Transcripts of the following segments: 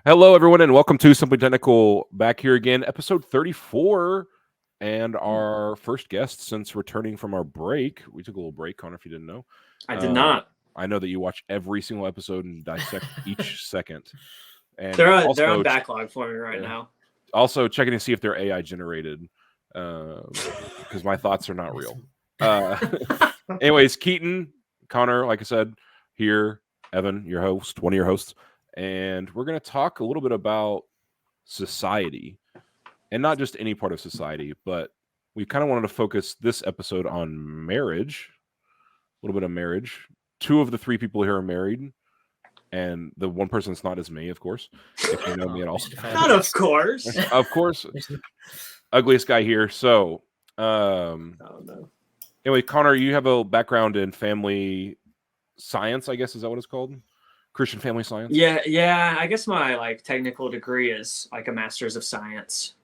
Hello, everyone, and welcome to Simply Technical. Back here again, episode 34, and our first guest since returning from our break. We took a little break, Connor, if you didn't know. I did not. I know that you watch every single episode and dissect each second. And They're also, on backlog for me right now. Also, checking to see if they're AI generated, because my thoughts are not real. Anyways, Keaton, Connor, like I said, here, Evan, your host, one of your hosts. And we're going to talk a little bit about society, and not just any part of society, but we kind of wanted to focus this episode on marriage, a little bit of marriage. Two of the three people here are married, and the one person that's not is me, of course, if you know me at all. Not of course. Of course. Ugliest guy here. So, Oh, no. Anyway, Connor, you have a background in family science, I guess. Is that what it's called? Christian family science? Yeah. I guess my technical degree is like a master's of science.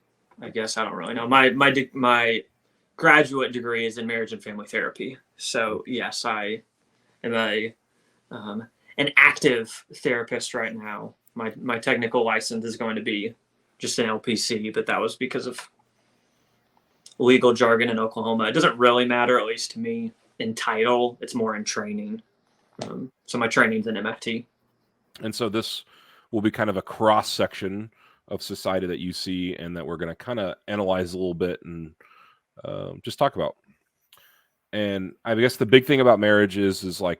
I guess I don't really know. My graduate degree is in marriage and family therapy. So yes, I am an active therapist right now. My technical license is going to be just an LPC, but that was because of legal jargon in Oklahoma. It doesn't really matter, at least to me, in title. It's more in training. So my training's in MFT. And so this will be kind of a cross section of society that you see, and that we're going to kind of analyze a little bit and just talk about. And I guess the big thing about marriage is like,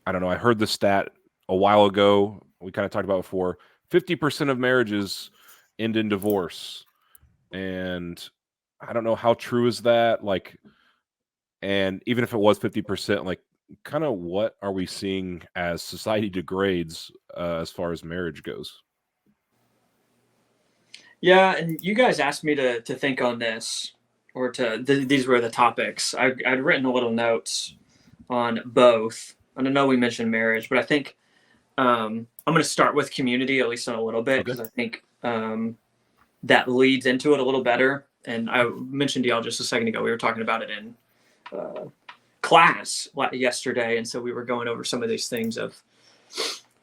I don't know, I heard the stat a while ago, we kind of talked about before, 50% of marriages end in divorce. And I don't know how true is that, like, and even if it was 50%, like, kind of what are we seeing as society degrades as far as marriage goes? Yeah, and you guys asked me to think on this, or these were the topics. I'd written a little notes on both. And I know we mentioned marriage, but I think I'm going to start with community, at least in a little bit, because I think that leads into it a little better. And I mentioned to y'all just a second ago, we were talking about it in class yesterday, and so we were going over some of these things of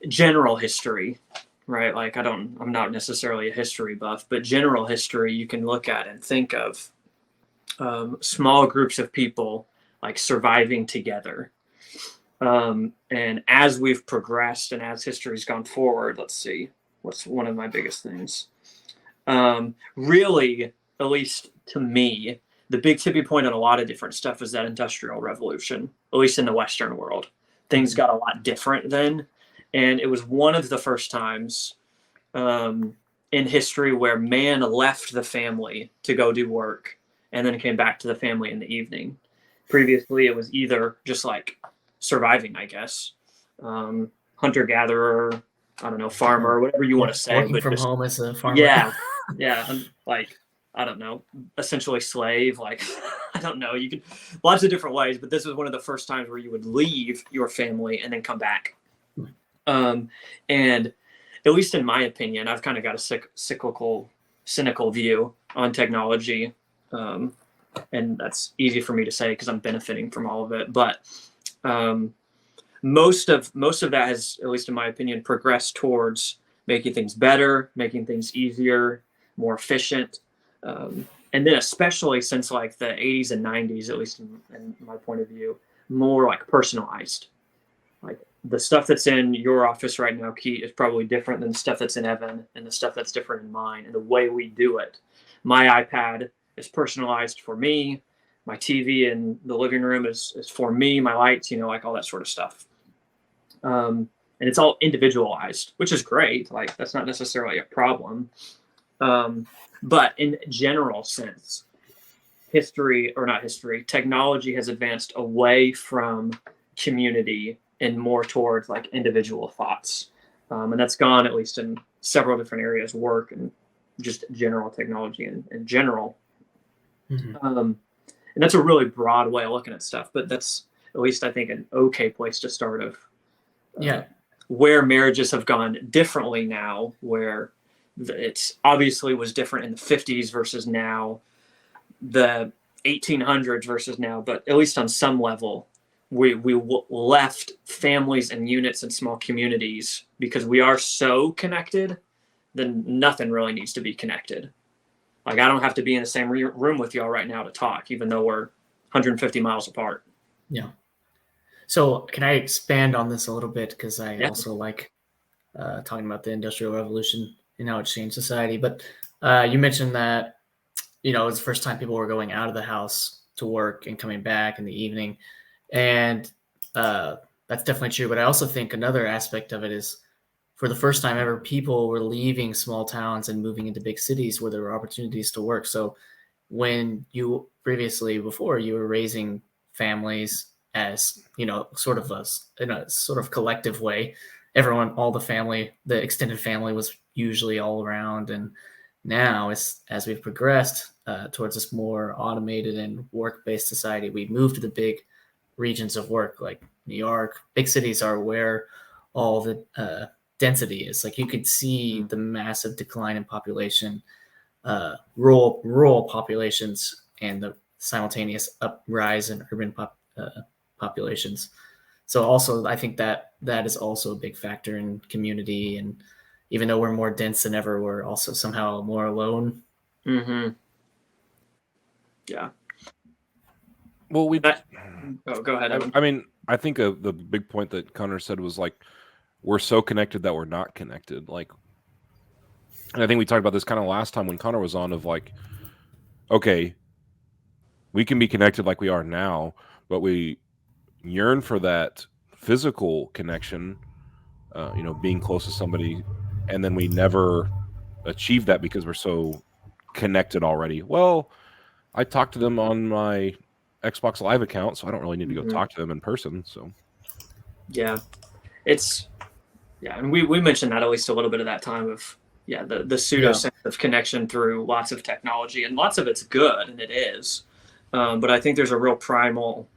general history, right? Like I'm not necessarily a history buff, but general history you can look at and think of small groups of people like surviving together. And as we've progressed and as history's gone forward, let's see, what's one of my biggest things? Really, at least to me, the big tipping point on a lot of different stuff is that Industrial Revolution, at least in the Western world. Things got a lot different then. And it was one of the first times in history where man left the family to go do work and then came back to the family in the evening. Previously, it was either just like surviving, I guess, hunter-gatherer, I don't know, farmer, whatever you want to say. Working from home as a farmer. Yeah. Like, I don't know, essentially slave. Like, I don't know. You could lots of different ways, but this was one of the first times where you would leave your family and then come back. And at least in my opinion, I've kind of got a cynical view on technology. And that's easy for me to say because I'm benefiting from all of it. But most of that has, at least in my opinion, progressed towards making things better, making things easier, more efficient. And then especially since like the 80s and 90s, at least in my point of view, more like personalized. Like the stuff that's in your office right now, Keith, is probably different than the stuff that's in Evan and the stuff that's different in mine and the way we do it. My iPad is personalized for me. My TV in the living room is for me, my lights, like all that sort of stuff. And it's all individualized, which is great. Like that's not necessarily a problem. But in general sense, technology has advanced away from community and more towards like individual thoughts. And that's gone at least in several different areas, work and just general technology in general. Mm-hmm. And that's a really broad way of looking at stuff, but that's at least I think an okay place to start of where marriages have gone differently now, where it's obviously was different in the 50s versus now, the 1800s versus now, but at least on some level, left families and units and small communities because we are so connected, then nothing really needs to be connected. Like, I don't have to be in the same room with y'all right now to talk, even though we're 150 miles apart. Yeah. So can I expand on this a little bit? Because I also like talking about the Industrial Revolution and how it changed society. But you mentioned that, it was the first time people were going out of the house to work and coming back in the evening. And that's definitely true. But I also think another aspect of it is, for the first time ever, people were leaving small towns and moving into big cities where there were opportunities to work. So when you before you were raising families as, sort of in a sort of collective way, everyone, all the family, the extended family was usually all around. And now, as we've progressed towards this more automated and work-based society, we move to the big regions of work, like New York. Big cities are where all the density is. Like, you could see the massive decline in population, rural populations, and the simultaneous uprise in urban populations. So also, I think that is also a big factor in community. And even though we're more dense than ever, we're also somehow more alone. Mm-hmm. Yeah. Well, go ahead, Evan. I mean, I think the big point that Connor said was, like, we're so connected that we're not connected. Like, and I think we talked about this kind of last time when Connor was on, of like, okay, we can be connected like we are now, but we yearn for that physical connection, being close to somebody, and then we never achieve that because we're so connected already. Well, I talk to them on my Xbox Live account, so I don't really need to go talk to them in person. So yeah, and we mentioned that, at least a little bit of that time of the pseudo sense of connection through lots of technology, and lots of it's good, and it is, but I think there's a real primal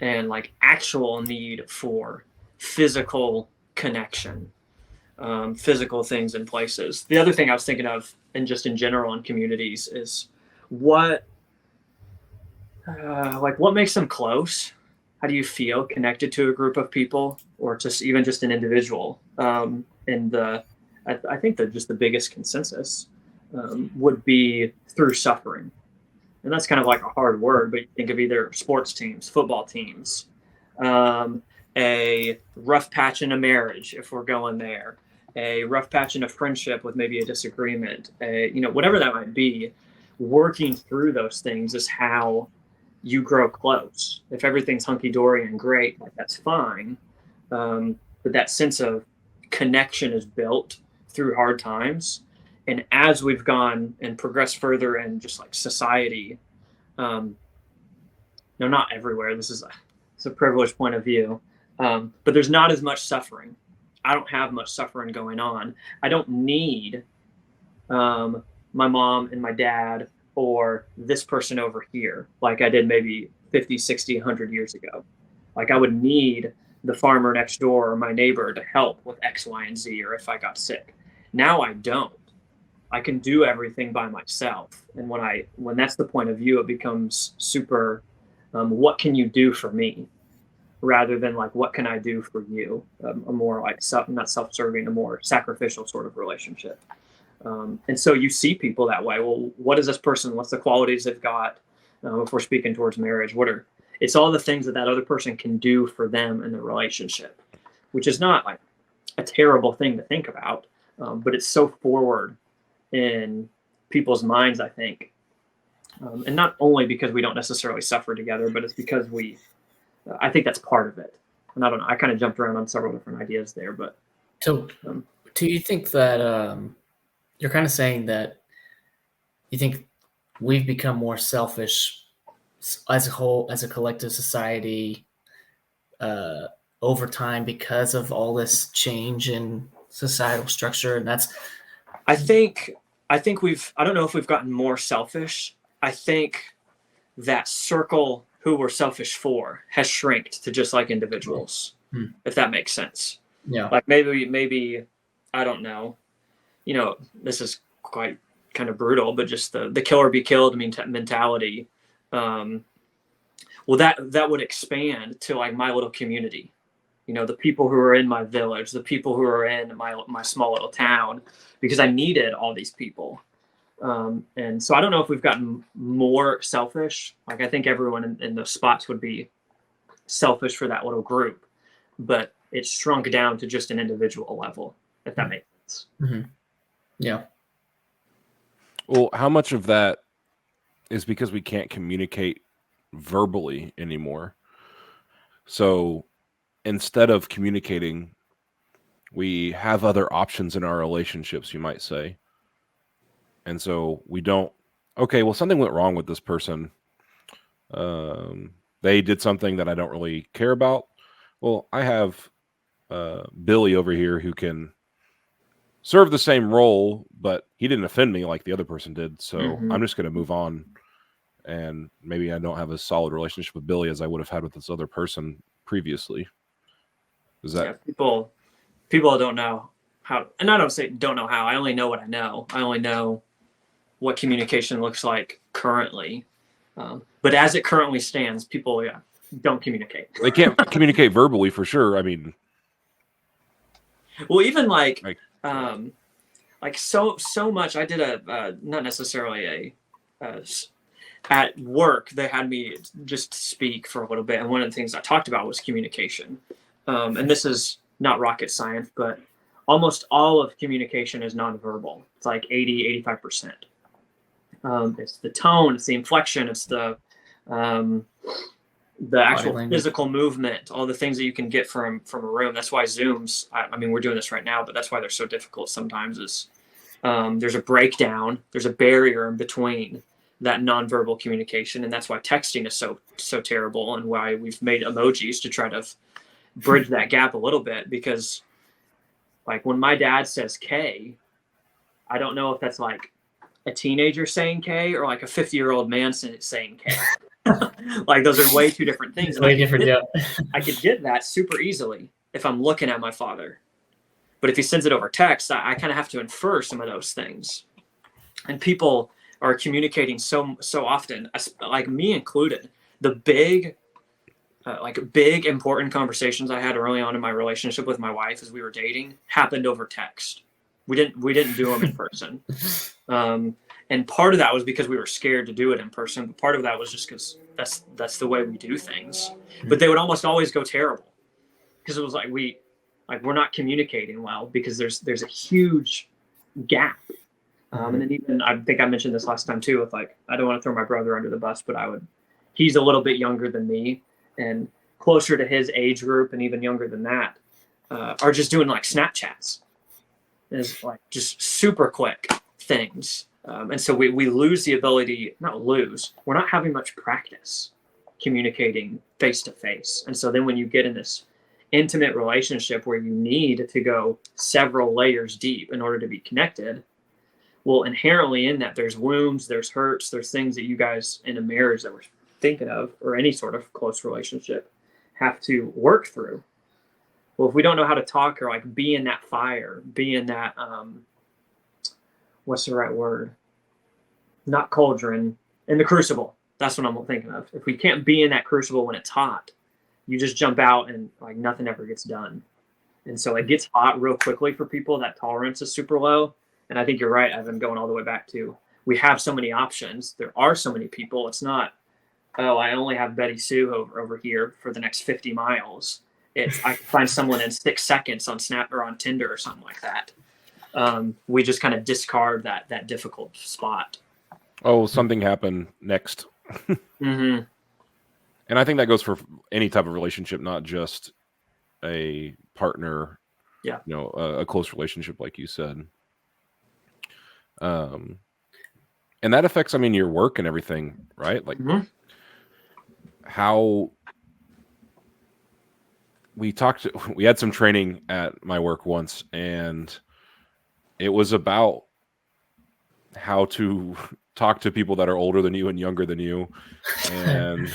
and like actual need for physical connection, physical things and places. The other thing I was thinking of, and just in general in communities, is what makes them close? How do you feel connected to a group of people, or just even just an individual? And I think that just the biggest consensus would be through suffering. And that's kind of like a hard word, but you think of either sports teams, football teams, a rough patch in a marriage, if we're going there, a rough patch in a friendship with maybe a disagreement, whatever that might be. Working through those things is how you grow close. If everything's hunky-dory and great, like, that's fine. But that sense of connection is built through hard times. And as we've gone and progressed further in just like society, no, not everywhere, this is a privileged point of view, but there's not as much suffering. I don't have much suffering going on. I don't need my mom and my dad or this person over here like I did maybe 50, 60, 100 years ago. Like, I would need the farmer next door or my neighbor to help with X, Y, and Z, or if I got sick. Now I don't. I can do everything by myself. And when that's the point of view, it becomes super, what can you do for me? Rather than like, what can I do for you? A more like not self-serving, a more sacrificial sort of relationship. And so you see people that way. Well, what is this person? What's the qualities they've got? If we're speaking towards marriage, it's all the things that other person can do for them in the relationship, which is not like a terrible thing to think about, but it's so forward in people's minds, I think. And not only because we don't necessarily suffer together, but it's because I think that's part of it. And I don't know, I kind of jumped around on several different ideas there, but. So do you think that you're kind of saying that you think we've become more selfish as a whole, as a collective society, over time because of all this change in societal structure? And that's, I think I don't know if we've gotten more selfish. I think that circle who we're selfish for has shrinked to just like individuals, if that makes sense. Yeah. Like maybe, I don't know, this is quite kind of brutal, but just the kill or be killed mentality, well, that would expand to like my little community, the people who are in my village, the people who are in my small little town, because I needed all these people. And so I don't know if we've gotten more selfish. Like, I think everyone in those spots would be selfish for that little group, but it's shrunk down to just an individual level, if that makes sense. Mm-hmm. Yeah. Well, how much of that is because we can't communicate verbally anymore? So instead of communicating, we have other options in our relationships, you might say. And so we don't, okay, well, something went wrong with this person. They did something that I don't really care about. Well, I have Billy over here who can serve the same role, but he didn't offend me like the other person did. So I'm just going to move on. And maybe I don't have a solid relationship with Billy as I would have had with this other person previously. Is that people don't know how, and I don't say don't know how. I only know what I know. I only know what communication looks like currently. But as it currently stands, people don't communicate. They can't communicate verbally for sure. I mean, well, even like so much. I did not necessarily at work, they had me just speak for a little bit. And one of the things I talked about was communication. And this is not rocket science, but almost all of communication is nonverbal. It's like 80-85%. It's the tone, it's the inflection, it's the actual physical movement, all the things that you can get from a room. That's why Zooms, I mean, we're doing this right now, but that's why they're so difficult sometimes is there's a breakdown, there's a barrier in between that nonverbal communication. And that's why texting is so terrible, and why we've made emojis to try to bridge that gap a little bit. Because like when my dad says K, I don't know if that's like a teenager saying K or like a 50-year-old man saying K. Like those are way two different things. And I could get that super easily if I'm looking at my father. But if he sends it over text, I kind of have to infer some of those things. And people are communicating so often, like me included. The big important conversations I had early on in my relationship with my wife as we were dating happened over text. We didn't do them in person. And part of that was because we were scared to do it in person. But part of that was just because that's the way we do things. But they would almost always go terrible because it was like we're not communicating well because there's a huge gap. And then even, I think I mentioned this last time too, with like, I don't want to throw my brother under the bus, but he's a little bit younger than me and closer to his age group, and even younger than that, are just doing like Snapchats. It's like just super quick things. And so we lose the ability, we're not having much practice communicating face to face. And so then when you get in this intimate relationship where you need to go several layers deep in order to be connected, well, inherently in that there's wounds, there's hurts, there's things that you guys in a marriage that we're thinking of, or any sort of close relationship, have to work through. Well, if we don't know how to talk or like be in that fire, be in that, what's the right word? Not cauldron, in the crucible. That's what I'm thinking of. If we can't be in that crucible when it's hot, you just jump out and like nothing ever gets done. And so it gets hot real quickly for people. That tolerance is super low. And I think you're right, Evan, going all the way back to, we have so many options. There are so many people. It's not, oh, I only have Betty Sue over here for the next 50 miles. It's, I can find someone in 6 seconds on Snap or on Tinder or something like that. We just kind of discard that difficult spot. Oh, something happened next. Mm-hmm. And I think that goes for any type of relationship, not just a partner, a close relationship, like you said. And that affects, I mean, your work and everything, right? Like how we had some training at my work once, and it was about how to talk to people that are older than you and younger than you. And,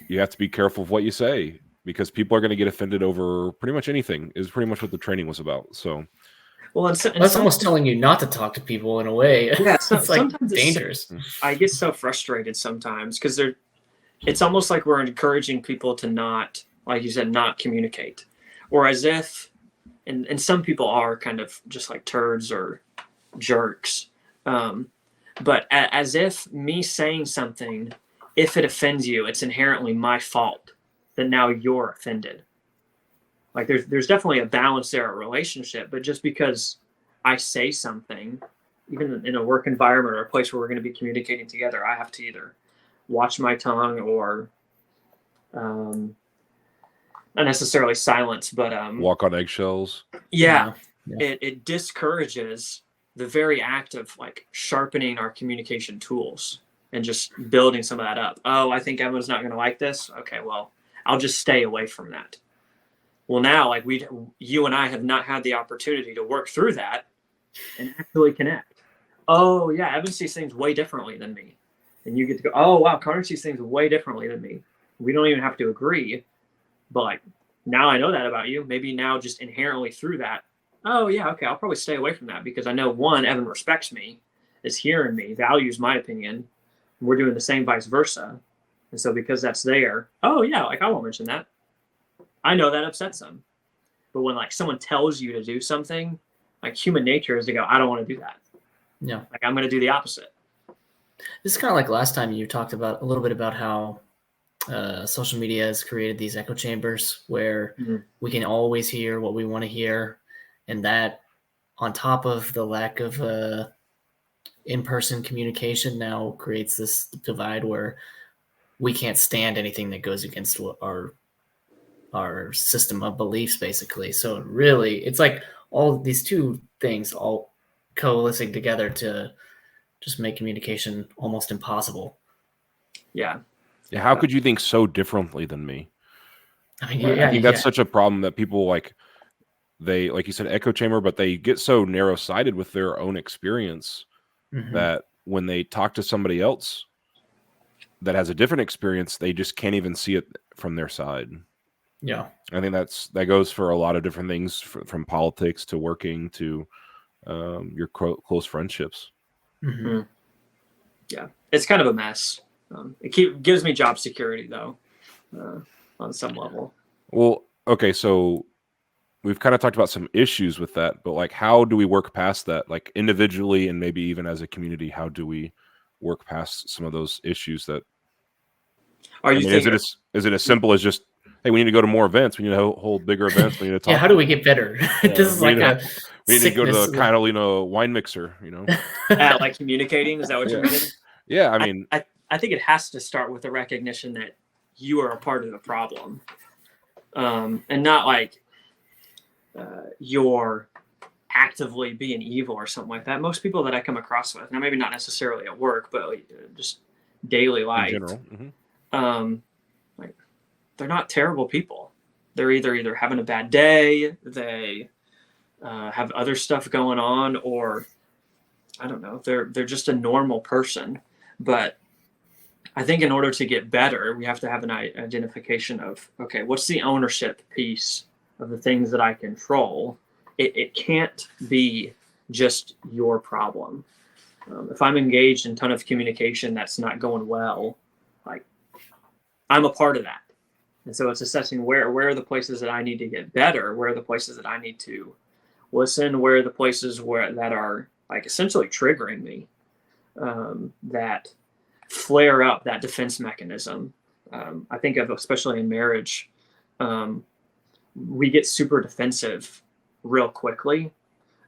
you have to be careful of what you say, because people are going to get offended over pretty much anything, is pretty much what the training was about. So Well, That's almost telling you not to talk to people in a way. Yeah, It's like sometimes dangerous. I get so frustrated sometimes because it's almost like we're encouraging people to not, like you said, not communicate, or as if, and some people are kind of just like turds or jerks, but as if me saying something, if it offends you, it's inherently my fault that now you're offended. Like there's definitely a balance there, a relationship, but just because I say something, even in a work environment or a place where we're going to be communicating together, I have to either watch my tongue or not necessarily silence, but Walk on eggshells. yeah, Yeah. it discourages the very act of like sharpening our communication tools and just building some of that up. Oh, I think Evan's not going to like this. Okay, well, I'll just stay away from that. Well, now like you and I have not had the opportunity to work through that and actually connect. Oh yeah, Evan sees things way differently than me. And you get to go, oh wow, Connor sees things way differently than me. We don't even have to agree, but like now I know that about you. Maybe now just inherently through that, oh yeah, okay, I'll probably stay away from that because I know one, Evan respects me, is hearing me, values my opinion. We're doing the same vice versa. And so because that's there, oh yeah, like I won't mention that. I know that upsets them. But when like someone tells you to do something, like human nature is to go, I don't want to do that. Yeah. Like I'm going to do the opposite. This is kind of like last time you talked about a little bit about how social media has created these echo chambers where we can always hear what we want to hear. And that on top of the lack of in-person communication now creates this divide where we can't stand anything that goes against our system of beliefs, basically. So really, it's like all these two things all coalescing together to just make communication almost impossible. Yeah. Yeah, how could you think so differently than me? I mean, I think that's such a problem that people like you said, echo chamber, but they get so narrow-sighted with their own experience that when they talk to somebody else that has a different experience, they just can't even see it from their side. Yeah. I think that goes for a lot of different things, from politics to working to your close friendships. Yeah, it's kind of a mess. It gives me job security though, on some level. Well, okay, so we've kind of talked about some issues with that, but like, how do we work past that? Like individually and maybe even as a community, how do we work past some of those issues that? Is it as simple as just, hey, we need to go to more events. We need to hold bigger events. We need to talk. Yeah, how do we get better? This is like we need to go to the Catalina wine mixer, At like communicating, is that what you mean? Yeah, I mean, I think it has to start with the recognition that you are a part of the problem, and not like you're actively being evil or something like that. Most people that I come across with, now maybe not necessarily at work, but just daily life, in general, like they're not terrible people. They're either having a bad day, they have other stuff going on, or I don't know, they're just a normal person. But I think in order to get better, we have to have an identification of, okay, what's the ownership piece of the things that I control? It can't be just your problem. If I'm engaged in a ton of communication that's not going well, like I'm a part of that. And so it's assessing where are the places that I need to get better, where are the places that I need to listen, where are the places that are like essentially triggering me, that flare up that defense mechanism. I think of, especially in marriage, we get super defensive real quickly.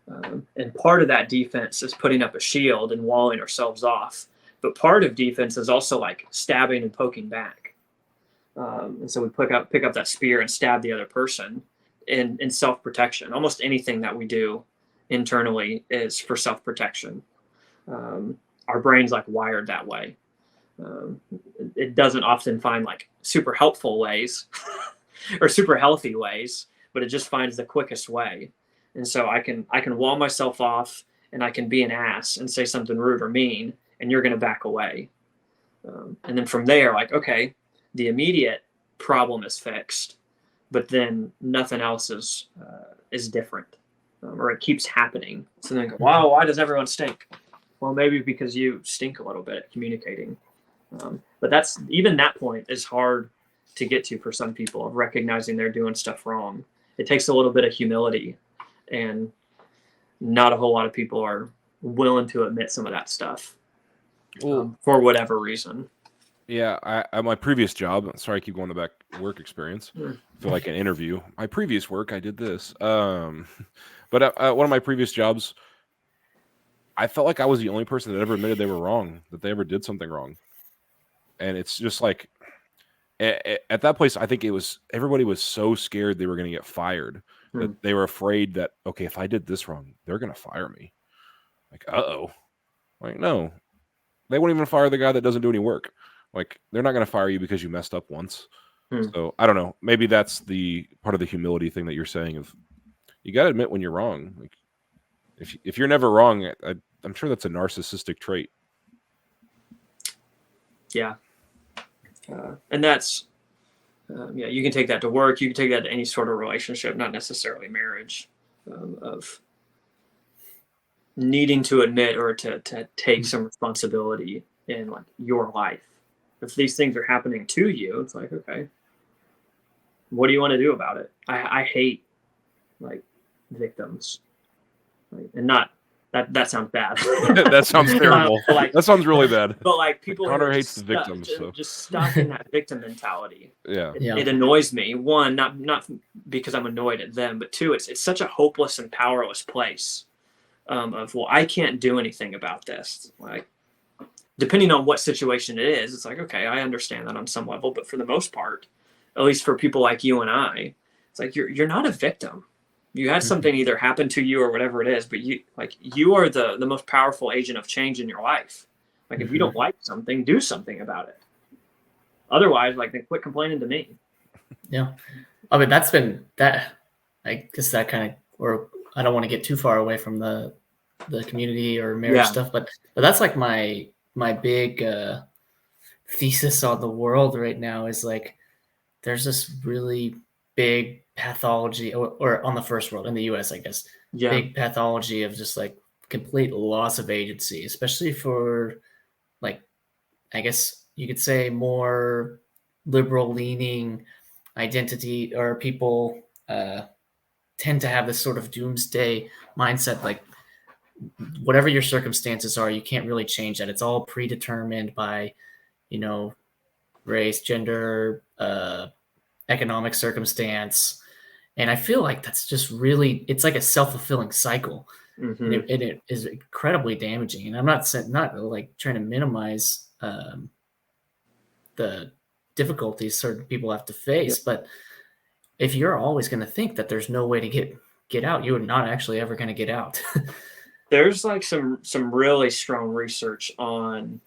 And part of that defense is putting up a shield and walling ourselves off. But part of defense is also like stabbing and poking back. And so we pick up that spear and stab the other person in self-protection. Almost anything that we do internally is for self-protection. Our brain's like wired that way. It doesn't often find like super helpful ways or super healthy ways, but it just finds the quickest way. And so I can wall myself off and I can be an ass and say something rude or mean, and you're going to back away. And then from there, like, okay, the immediate problem is fixed, but then nothing else is different. or it keeps happening. So then go, wow, why does everyone stink? Well, maybe because you stink a little bit at communicating. But that's, even that point is hard to get to for some people, of recognizing they're doing stuff wrong. It takes a little bit of humility, and not a whole lot of people are willing to admit some of that stuff for whatever reason. Yeah, I my previous job. Sorry, I keep going to back work experience. I feel like an interview. My previous work, I did this. But one of my previous jobs, I felt like I was the only person that ever admitted they were wrong, that they ever did something wrong. And it's just like, at that place, I think everybody was so scared they were going to get fired that they were afraid that, okay, if I did this wrong, they're going to fire me. Like, uh-oh. Like, no, they won't even fire the guy that doesn't do any work. Like, they're not going to fire you because you messed up once. So I don't know. Maybe that's the part of the humility thing that you're saying, of you got to admit when you're wrong. Like, if you're never wrong, I'm sure that's a narcissistic trait. Yeah. And that's, you can take that to work. You can take that to any sort of relationship, not necessarily marriage, of needing to admit or to take some responsibility in like your life. If these things are happening to you, it's like, okay, what do you want to do about it? I hate like victims, and not that sounds bad. That sounds terrible. Like, that sounds really bad. But like, people Connor hates the victims, just stuck in that victim mentality. It annoys me. One, not because I'm annoyed at them, but two, it's such a hopeless and powerless place. Of, well, I can't do anything about this. Like, depending on what situation it is, it's like, okay, I understand that on some level, but for the most part, at least for people like you and I, it's like you're not a victim. You had something either happen to you or whatever it is, but you are the most powerful agent of change in your life. Like, if you don't like something, do something about it. Otherwise, like, then quit complaining to me. Yeah. I mean, that's been that, I guess that kind of, or I don't want to get too far away from the community or marriage stuff, but that's like my big thesis on the world right now is like, there's this really big pathology, or on the first world, in the US, I guess, big pathology of just like complete loss of agency, especially for, like, I guess you could say more liberal leaning identity, or people tend to have this sort of doomsday mindset, like whatever your circumstances are, you can't really change that. It's all predetermined by, race, gender, economic circumstance. And I feel like that's just really, it's like a self-fulfilling cycle. And it is incredibly damaging. And I'm not like trying to minimize the difficulties certain people have to face, but if you're always going to think that there's no way to get out, you're not actually ever going to get out. There's like some really strong research on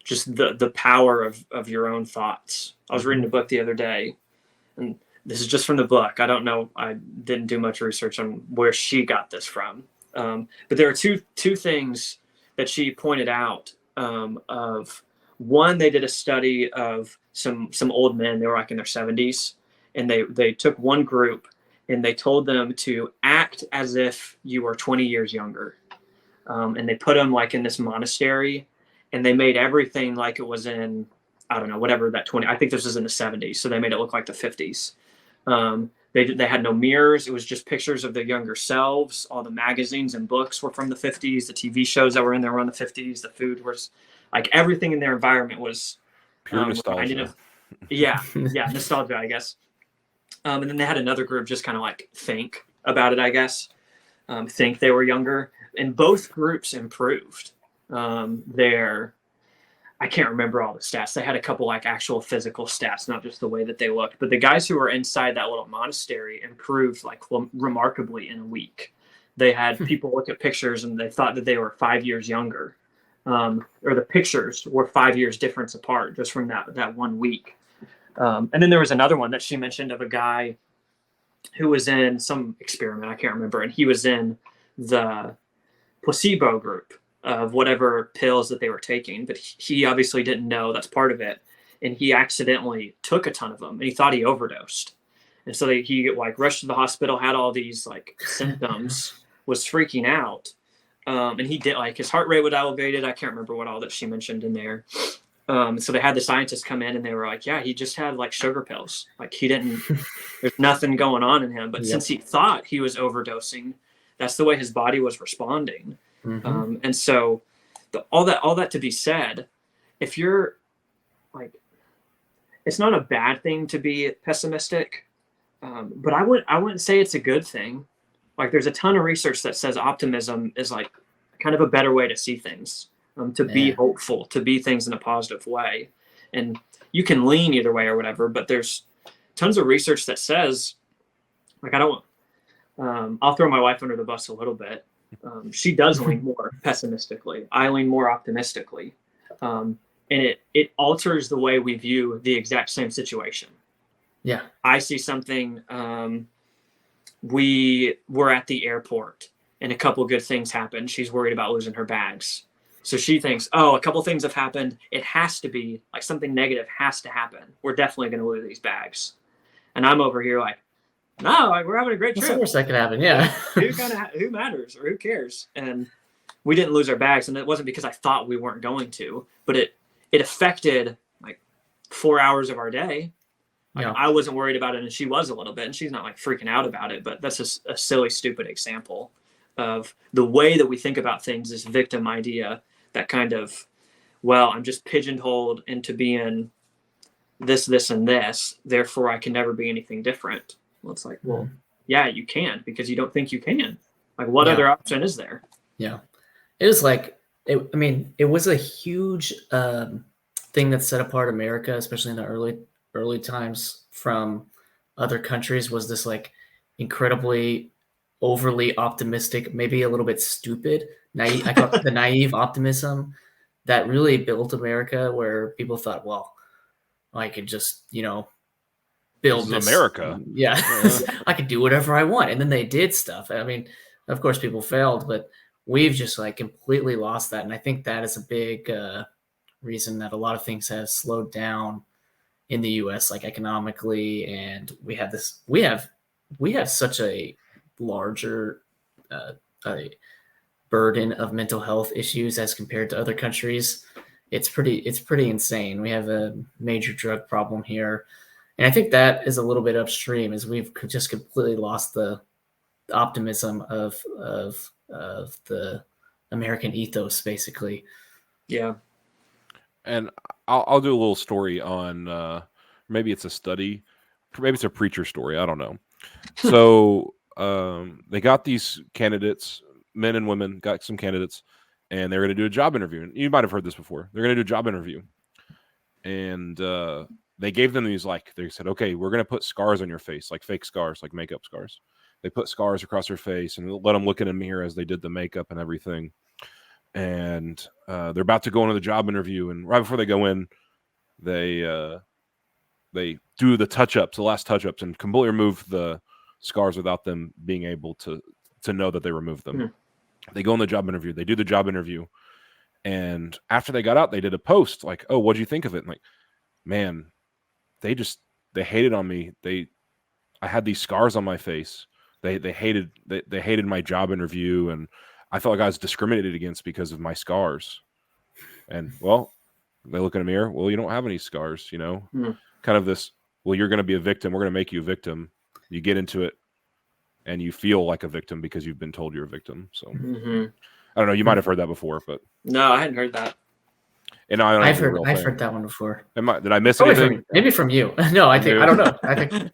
just the power of your own thoughts. I was reading a book the other day, and this is just from the book. I don't know. I didn't do much research on where she got this from. But there are two things that she pointed out. Of one, they did a study of some old men. They were like in their 70s, and they took one group and they told them to act as if you were 20 years younger. And they put them like in this monastery, and they made everything like it was in, I don't know, whatever that 20, I think this was in the 70s. So they made it look like the 50s. They had no mirrors. It was just pictures of their younger selves. All the magazines and books were from the 50s. The TV shows that were in there were in the 50s. The food was like, everything in their environment was pure nostalgia. Nostalgia, I guess. And then they had another group just kind of like think about it, I guess. Think they were younger. And both groups improved. I can't remember all the stats. They had a couple like actual physical stats, not just the way that they looked. But the guys who were inside that little monastery improved like remarkably in a week. They had people look at pictures and they thought that they were 5 years younger. Or the pictures were 5 years difference apart just from that 1 week. And then there was another one that she mentioned of a guy who was in some experiment, I can't remember, and he was in the placebo group of whatever pills that they were taking, but he obviously didn't know that's part of it, and he accidentally took a ton of them, and he thought he overdosed. And so he like rushed to the hospital, had all these like symptoms, was freaking out. And he did, like, his heart rate was elevated. I can't remember what all that she mentioned in there. So they had the scientists come in and they were like, yeah, he just had like sugar pills. Like there's nothing going on in him. But since he thought he was overdosing, that's the way his body was responding. And so all that to be said, if you're like, it's not a bad thing to be pessimistic, but I wouldn't say it's a good thing. Like, there's a ton of research that says optimism is like kind of a better way to see things, to be hopeful, to be things in a positive way. And you can lean either way or whatever, but there's tons of research that says, like, I'll throw my wife under the bus a little bit. She does lean more pessimistically. I lean more optimistically. And it alters the way we view the exact same situation. Yeah. I see something, we were at the airport and a couple good things happened. She's worried about losing her bags. So she thinks, oh, a couple things have happened. It has to be like something negative has to happen. We're definitely going to lose these bags. And I'm over here like, no, like, we're having a great trip. What's the worst that could happen? Yeah. Who matters or who cares? And we didn't lose our bags. And it wasn't because I thought we weren't going to, but it affected like 4 hours of our day. Like, I wasn't worried about it, and she was a little bit, and she's not like freaking out about it, but that's just a silly, stupid example of the way that we think about things, this victim idea that kind of, well, I'm just pigeonholed into being this, and this, therefore I can never be anything different. Well, it's like, well, yeah, you can, because you don't think you can. Like, what other option is there? Yeah. It was like, it was a huge thing that set apart America, especially in the early times, from other countries, was this like incredibly overly optimistic, maybe a little bit stupid, naive. I call it the naive optimism that really built America, where people thought, well, I could just, build this America. Yeah. I could do whatever I want. And then they did stuff. I mean, of course people failed, but we've just like completely lost that. And I think that is a big reason that a lot of things have slowed down in the US, like economically. And we have such a larger a burden of mental health issues as compared to other countries. It's pretty insane. We have a major drug problem here. And I think that is a little bit upstream, as we've just completely lost the optimism of the American ethos, basically. Yeah. And I'll do a little story on maybe it's a study, maybe it's a preacher story, I don't know. So they got these candidates, men and women, got some candidates, and they're going to do a job interview. And you might have heard this before. They're going to do a job interview, and they gave them these, like, they said, okay, we're going to put scars on your face, like fake scars, like makeup scars. They put scars across their face and let them look in a mirror as they did the makeup and everything. And they're about to go into the job interview, and right before they go in, they do the touch-ups, the last touch-ups, and completely remove the scars without them being able to know that they removed them. Mm-hmm. They go in the job interview. They do the job interview, and after they got out, they did a post like, "Oh, what'd you think of it?" And like, man, they hated on me. I had these scars on my face. They hated my job interview, and I felt like I was discriminated against because of my scars. And, well, they look in a mirror. Well, you don't have any scars, kind of this, well, you're going to be a victim. We're going to make you a victim. You get into it and you feel like a victim because you've been told you're a victim. So I don't know. You might have heard that before, but no, I hadn't heard that. And I've heard that one before. Did I miss Probably anything? Maybe from you. No, I don't know. I think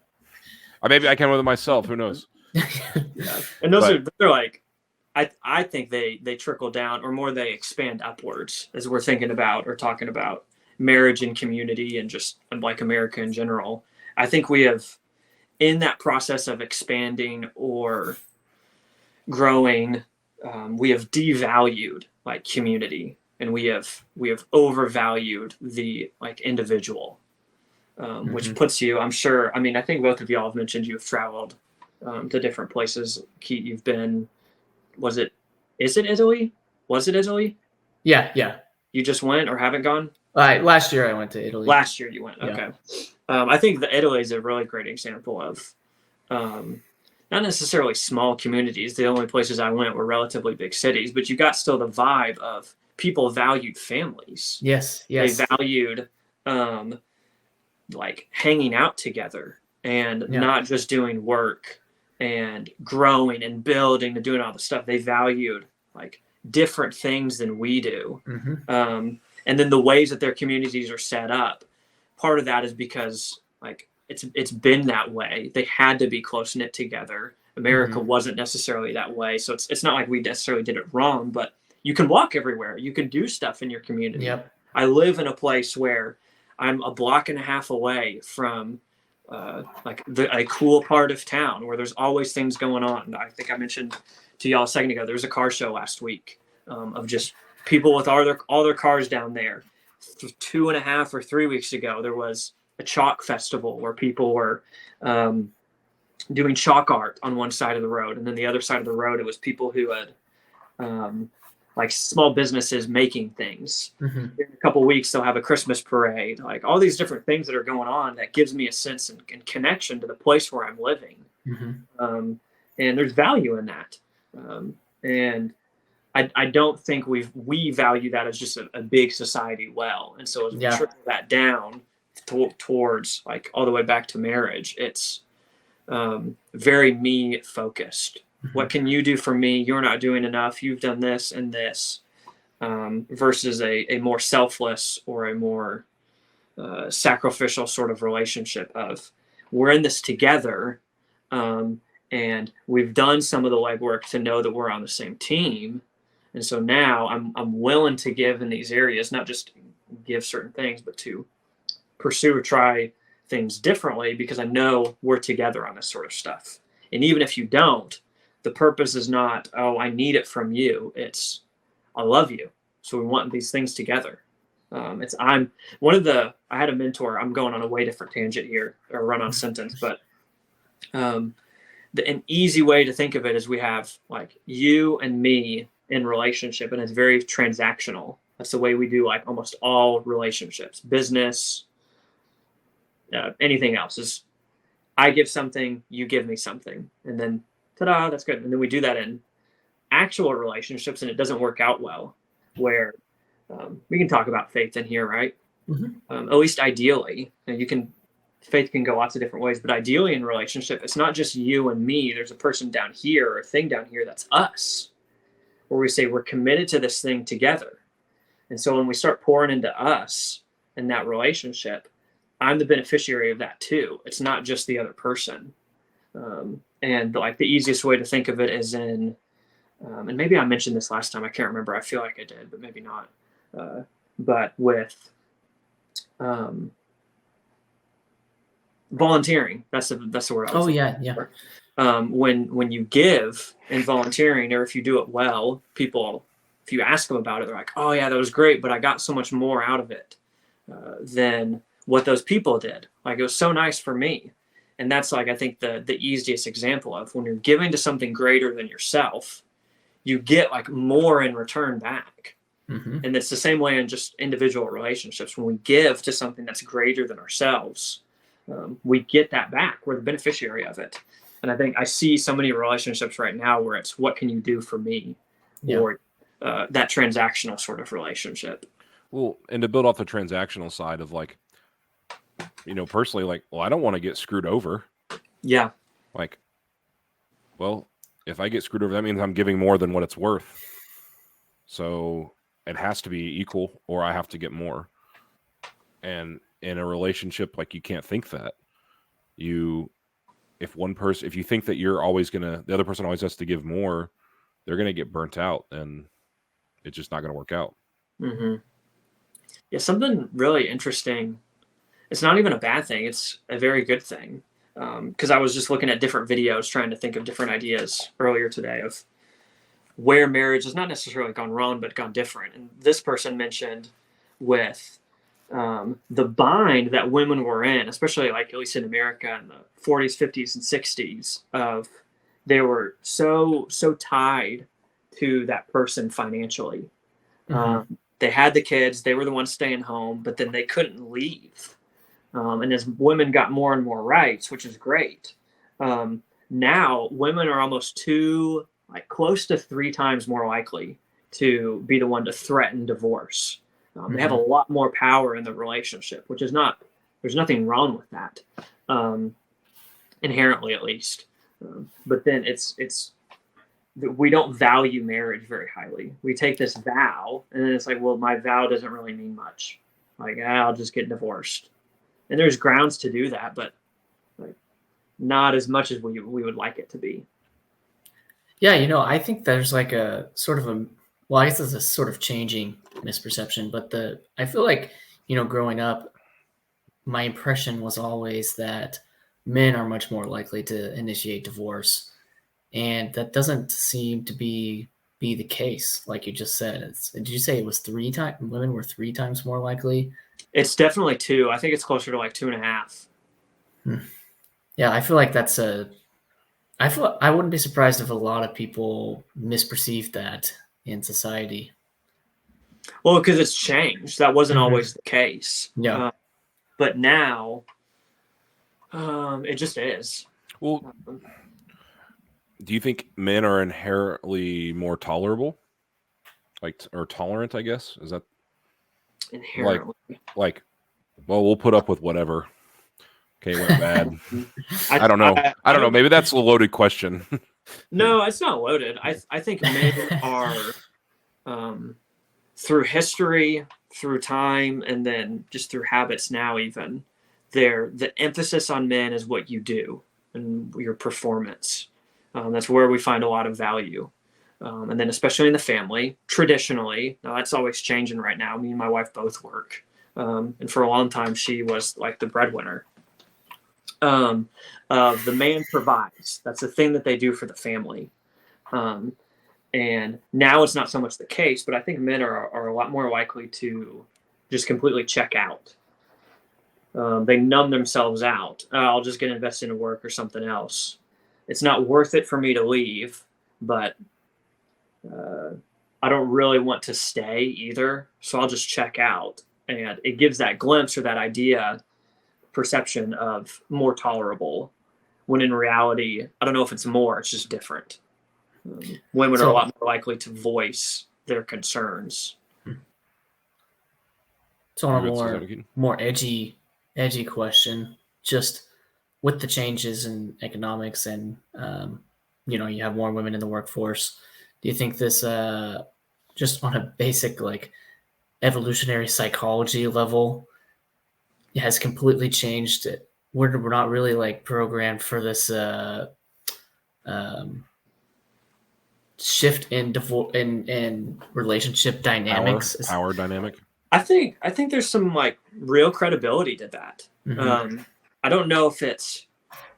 maybe I can with it myself. Who knows? Yeah. And they're like, I think they trickle down, or more they expand upwards, as we're thinking about or talking about marriage and community and just like America in general. I think we have, in that process of expanding or growing, we have devalued like community, and we have overvalued the like individual, which puts you, I'm sure, I think both of y'all have mentioned you've traveled to different places. Keith, you've been, is it Italy? Was it Italy? Yeah. You just went or haven't gone? Last year I went to Italy. Last year you went. Okay. I think that Italy is a really great example of not necessarily small communities. The only places I went were relatively big cities, but you got still the vibe of people valued families. Yes. They valued like hanging out together and not just doing work and growing and building and doing all the stuff. They valued like different things than we do. And then the ways that their communities are set up, part of that is because like it's been that way. They had to be close knit together. America wasn't necessarily that way. So it's not like we necessarily did it wrong, but you can walk everywhere. You can do stuff in your community. I live in a place where I'm a block and a half away from like a cool part of town where there's always things going on. I think I mentioned to y'all a second ago, there was a car show last week of just people with all their cars down there. 2.5 or 3 weeks ago, there was a chalk festival where people were doing chalk art on one side of the road, and then the other side of the road, it was people who had like small businesses making things. In a couple of weeks, they'll have a Christmas parade, like all these different things that are going on that gives me a sense and connection to the place where I'm living. And there's value in that. And I don't think we value that as just a big society well. And so as we trickle that down towards like all the way back to marriage, it's very me focused. What can you do for me? You're not doing enough. You've done this and this, versus a more selfless or a more sacrificial sort of relationship of we're in this together, and we've done some of the legwork to know that we're on the same team. And so now I'm willing to give in these areas, not just give certain things, but to pursue or try things differently because I know we're together on this sort of stuff. And even if you don't, the purpose is not, oh, I need it from you. It's, I love you. So we want these things together. I had a mentor, I'm going on a way different tangent here, or run on sentence, but an easy way to think of it is we have like you and me in relationship, and it's very transactional. That's the way we do like almost all relationships, business, anything else is I give something, you give me something, and then ta-da, that's good. And then we do that in actual relationships, and it doesn't work out well, where we can talk about faith in here, right? At least ideally, and faith can go lots of different ways, but ideally in relationship, it's not just you and me. There's a person down here or a thing down here that's us, where we say we're committed to this thing together. And so when we start pouring into us in that relationship, I'm the beneficiary of that too. It's not just the other person. And like the easiest way to think of it is in, and maybe I mentioned this last time, I can't remember. I feel like I did, but maybe not. But with volunteering, that's the word. When you give in volunteering, or if you do it well, people, if you ask them about it, they're like, oh yeah, that was great, but I got so much more out of it than what those people did. Like it was so nice for me. And that's like, I think the easiest example of when you're giving to something greater than yourself, you get like more in return back. And it's the same way in just individual relationships. When we give to something that's greater than ourselves, we get that back. We're the beneficiary of it. And I think I see so many relationships right now where it's, what can you do for me? Or that transactional sort of relationship. Well, and to build off the transactional side of like, personally, like, well, I don't want to get screwed over. Yeah. Like, well, if I get screwed over, that means I'm giving more than what it's worth. So it has to be equal, or I have to get more. And in a relationship, like, you can't think that. If you think that the other person always has to give more, they're going to get burnt out, and it's just not going to work out. Yeah, something really interesting. It's not even a bad thing. It's a very good thing. Because I was just looking at different videos, trying to think of different ideas earlier today of where marriage has not necessarily gone wrong, but gone different. And this person mentioned with the bind that women were in, especially like at least in America in the 40s, 50s, and 60s, of they were so tied to that person financially. They had the kids, they were the ones staying home, but then they couldn't leave. And as women got more and more rights, which is great, Now women are almost close to 3 times more likely to be the one to threaten divorce. They have a lot more power in the relationship, which is not, there's nothing wrong with that, inherently at least. But then we don't value marriage very highly. We take this vow, and then it's like, well, my vow doesn't really mean much. Like, I'll just get divorced. And there's grounds to do that, but like not as much as we would like it to be. Yeah, I think there's like a sort of I guess it's a sort of changing misperception, but I feel like, growing up, my impression was always that men are much more likely to initiate divorce. And that doesn't seem to be the case, like you just said. Did you say it was women were 3 times more likely? It's definitely 2. I think it's closer to like 2.5. Yeah, I feel like I wouldn't be surprised if a lot of people misperceive that in society. Well, because it's changed. That wasn't always the case. Yeah. But now, it just is. Well, do you think men are inherently more tolerable, or tolerant? I guess is that Inherently. Well, we'll put up with whatever. Okay, went bad. I don't know. I don't know. Maybe that's a loaded question. No, it's not loaded. I think men are, through history, through time, and then just through habits now even, the emphasis on men is what you do and your performance. That's where we find a lot of value. And then especially in the family, traditionally, now that's always changing right now. Me and my wife both work. And for a long time, she was like the breadwinner. The man provides. That's the thing that they do for the family. And now it's not so much the case, but I think men are a lot more likely to just completely check out. They numb themselves out. I'll just get invested in work or something else. It's not worth it for me to leave, but I don't really want to stay either. So I'll just check out. And it gives that glimpse or that perception of more tolerable, when in reality, I don't know if it's more, it's just different. Women are a lot more likely to voice their concerns. So on a more edgy question, just with the changes in economics and, you have more women in the workforce, do you think this, just on a basic, like, evolutionary psychology level, has completely changed it? We're not really like programmed for this shift in relationship dynamics. Power dynamic. I think there's some like real credibility to that. I don't know if it's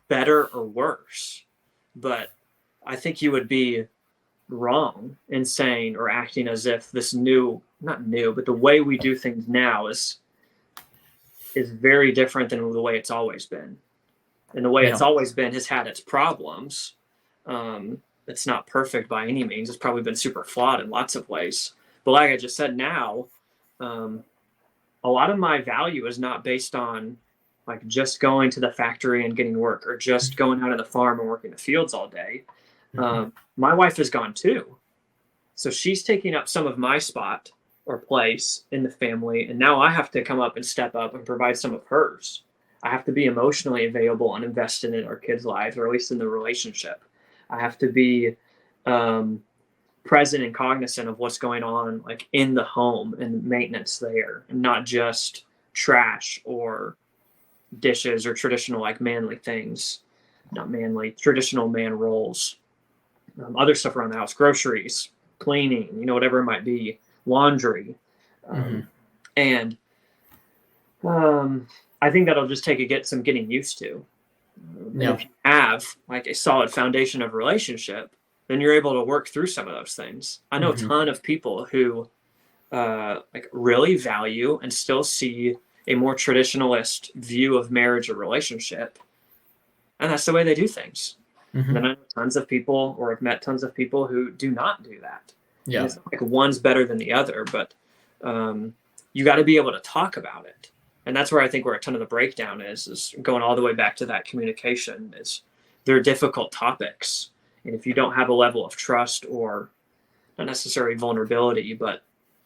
better or worse, but I think you would be wrong in saying or acting as if this not new, but the way we do things now is very different than the way it's always been. And the way it's always been has had its problems. It's not perfect by any means. It's probably been super flawed in lots of ways. But like I just said, now, a lot of my value is not based on like just going to the factory and getting work, or just going out on the farm and working the fields all day. My wife is gone too. So she's taking up some of my spot or place in the family. And now I have to come up and step up and provide some of hers. I have to be emotionally available and invested in our kids' lives, or at least in the relationship. I have to be present and cognizant of what's going on, like in the home and maintenance there, and not just trash or dishes or traditional like manly things, not manly, traditional man roles, other stuff around the house, groceries, cleaning, whatever it might be, laundry. And I think that'll just take some getting used to. If you have like a solid foundation of relationship, then you're able to work through some of those things. I know a ton of people who like really value and still see a more traditionalist view of marriage or relationship, and that's the way they do things. And then I know tons of people, or have met tons of people who do not do that. Yeah, and it's not like one's better than the other, but you got to be able to talk about it. And that's where I think where a ton of the breakdown is going all the way back to that communication, is they're difficult topics. And if you don't have a level of trust, or not necessarily vulnerability, but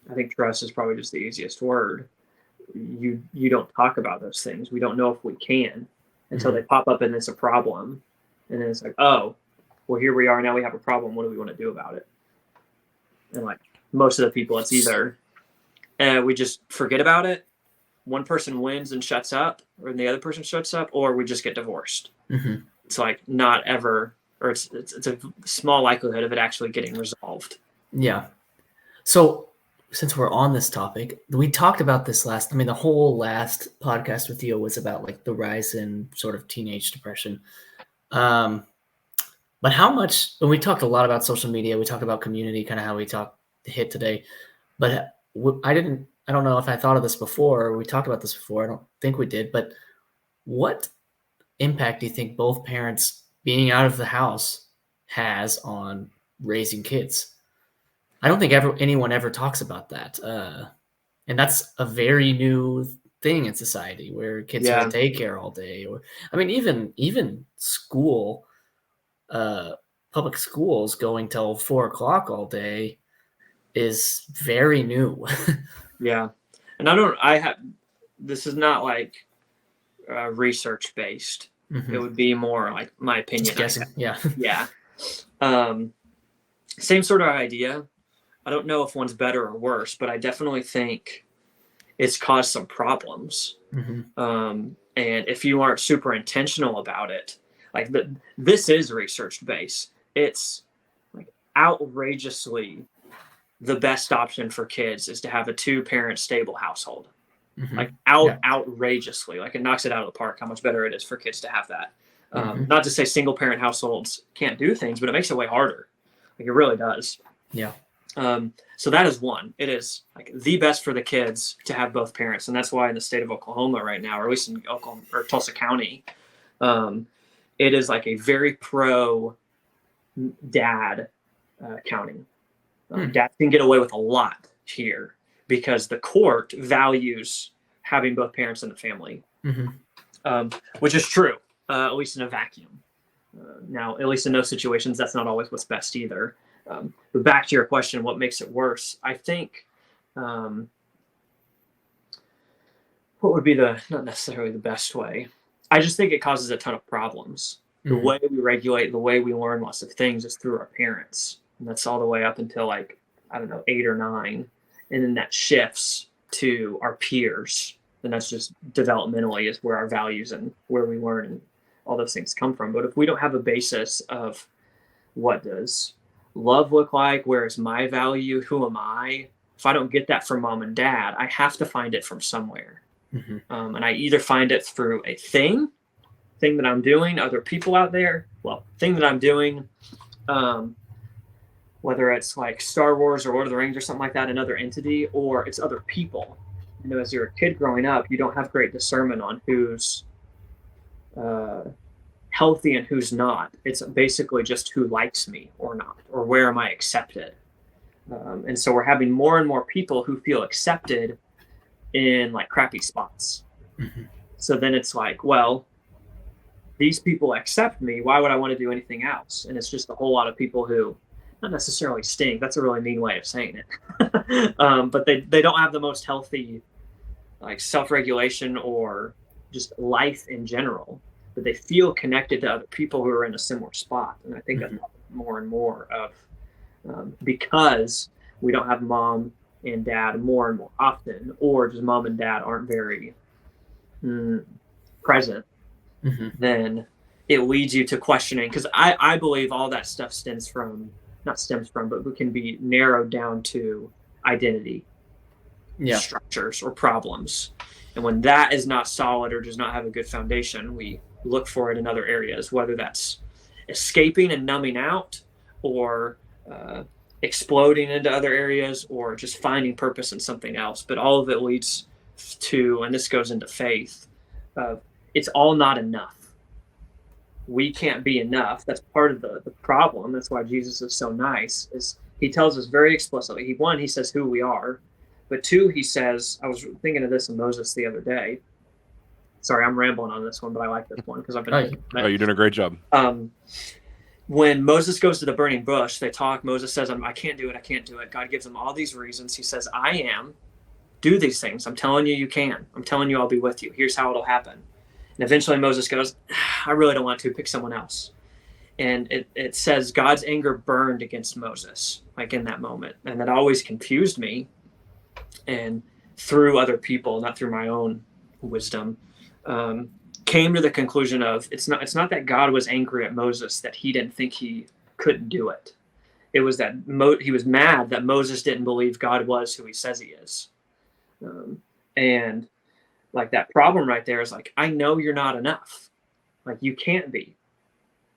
I think trust is probably just the easiest word. You don't talk about those things. We don't know if we can until they pop up and it's a problem. And then it's like, oh, well, here we are. Now we have a problem. What do we want to do about it? And like most of the people, it's either we just forget about it. One person wins and shuts up, or the other person shuts up, or we just get divorced. It's like not ever, or it's a small likelihood of it actually getting resolved. Yeah. So since we're on this topic, we talked about this the whole last podcast with you was about like the rise in sort of teenage depression. But how much, when we talked a lot about social media, we talked about community, kind of how we hit today, but I don't know if I thought of this before, or we talked about this before. I don't think we did, but what impact do you think both parents being out of the house has on raising kids? I don't think anyone ever talks about that. And that's a very new thing in society where kids are in daycare all day. Or, I mean, even school, public schools going till 4 o'clock all day is very new. Yeah. And this is not like research based. It would be more like my opinion. Just guessing. Yeah. Yeah. Same sort of idea. I don't know if one's better or worse, but I definitely think it's caused some problems. And if you aren't super intentional about it, like this is research based. It's like outrageously the best option for kids is to have a 2-parent stable household. Like outrageously, like it knocks it out of the park how much better it is for kids to have that. Not to say single parent households can't do things, but it makes it way harder. Like it really does. Yeah. So that is one. It is like the best for the kids to have both parents, and that's why in the state of Oklahoma right now, or at least in Oklahoma or Tulsa County, it is like a very pro dad county. Dads can get away with a lot here because the court values having both parents in the family, which is true, at least in a vacuum. Now, at least in those situations, that's not always what's best either. But back to your question, what makes it worse? I think what would be not necessarily the best way. I just think it causes a ton of problems. The way we regulate, the way we learn lots of things is through our parents. And that's all the way up until 8 or 9. And then that shifts to our peers. And that's just developmentally is where our values and where we learn and all those things come from. But if we don't have a basis of what does love look like, where is my value, who am I? If I don't get that from mom and dad, I have to find it from somewhere. And I either find it through a thing that I'm doing, other people out there, thing that I'm doing, whether it's like Star Wars or Lord of the Rings or something like that, another entity, or it's other people. As you're a kid growing up, you don't have great discernment on who's healthy and who's not. It's basically just who likes me or not, or where am I accepted. And so we're having more and more people who feel accepted in like crappy spots. So then it's like, well, these people accept me. Why would I want to do anything else? And it's just a whole lot of people who not necessarily stink. That's a really mean way of saying it. But they don't have the most healthy like self-regulation or just life in general, but they feel connected to other people who are in a similar spot. And I think that's more and more of because we don't have mom and dad more and more often, or just mom and dad aren't very present, then it leads you to questioning. Because I believe all that stuff but can be narrowed down to identity structures or problems. And when that is not solid or does not have a good foundation, we look for it in other areas, whether that's escaping and numbing out, or exploding into other areas, or just finding purpose in something else. But all of it leads to, and this goes into faith, it's all not enough. We can't be enough. That's part of the problem. That's why Jesus is so nice, is he tells us very explicitly. He says who we are, but 2, he says, I was thinking of this in Moses the other day. Sorry, I'm rambling on this one, but I like this one because I've been. Oh, you're doing a great job. When Moses goes to the burning bush, they talk. Moses says, I can't do it. I can't do it. God gives him all these reasons. He says, I am. Do these things. I'm telling you, you can. I'm telling you, I'll be with you. Here's how it'll happen. And eventually Moses goes, I really don't want to. Pick someone else. And it says God's anger burned against Moses, like in that moment. And that always confused me. And through other people, not through my own wisdom, came to the conclusion of it's not that God was angry at Moses that he didn't think he couldn't do it. It was that he was mad that Moses didn't believe God was who he says he is. And like that problem right there is like, I know you're not enough. Like you can't be.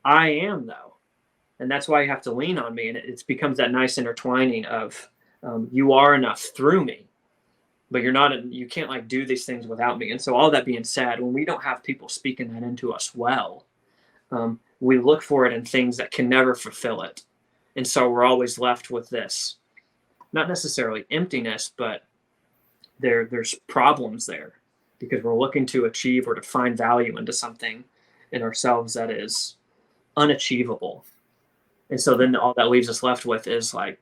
I am though. And that's why you have to lean on me. And it becomes that nice intertwining of you are enough through me. But you can't like do these things without me. And so all that being said, when we don't have people speaking that into us well, we look for it in things that can never fulfill it. And so we're always left with this, not necessarily emptiness, but there's problems there because we're looking to achieve or to find value into something in ourselves that is unachievable. And so then all that leaves us left with is like,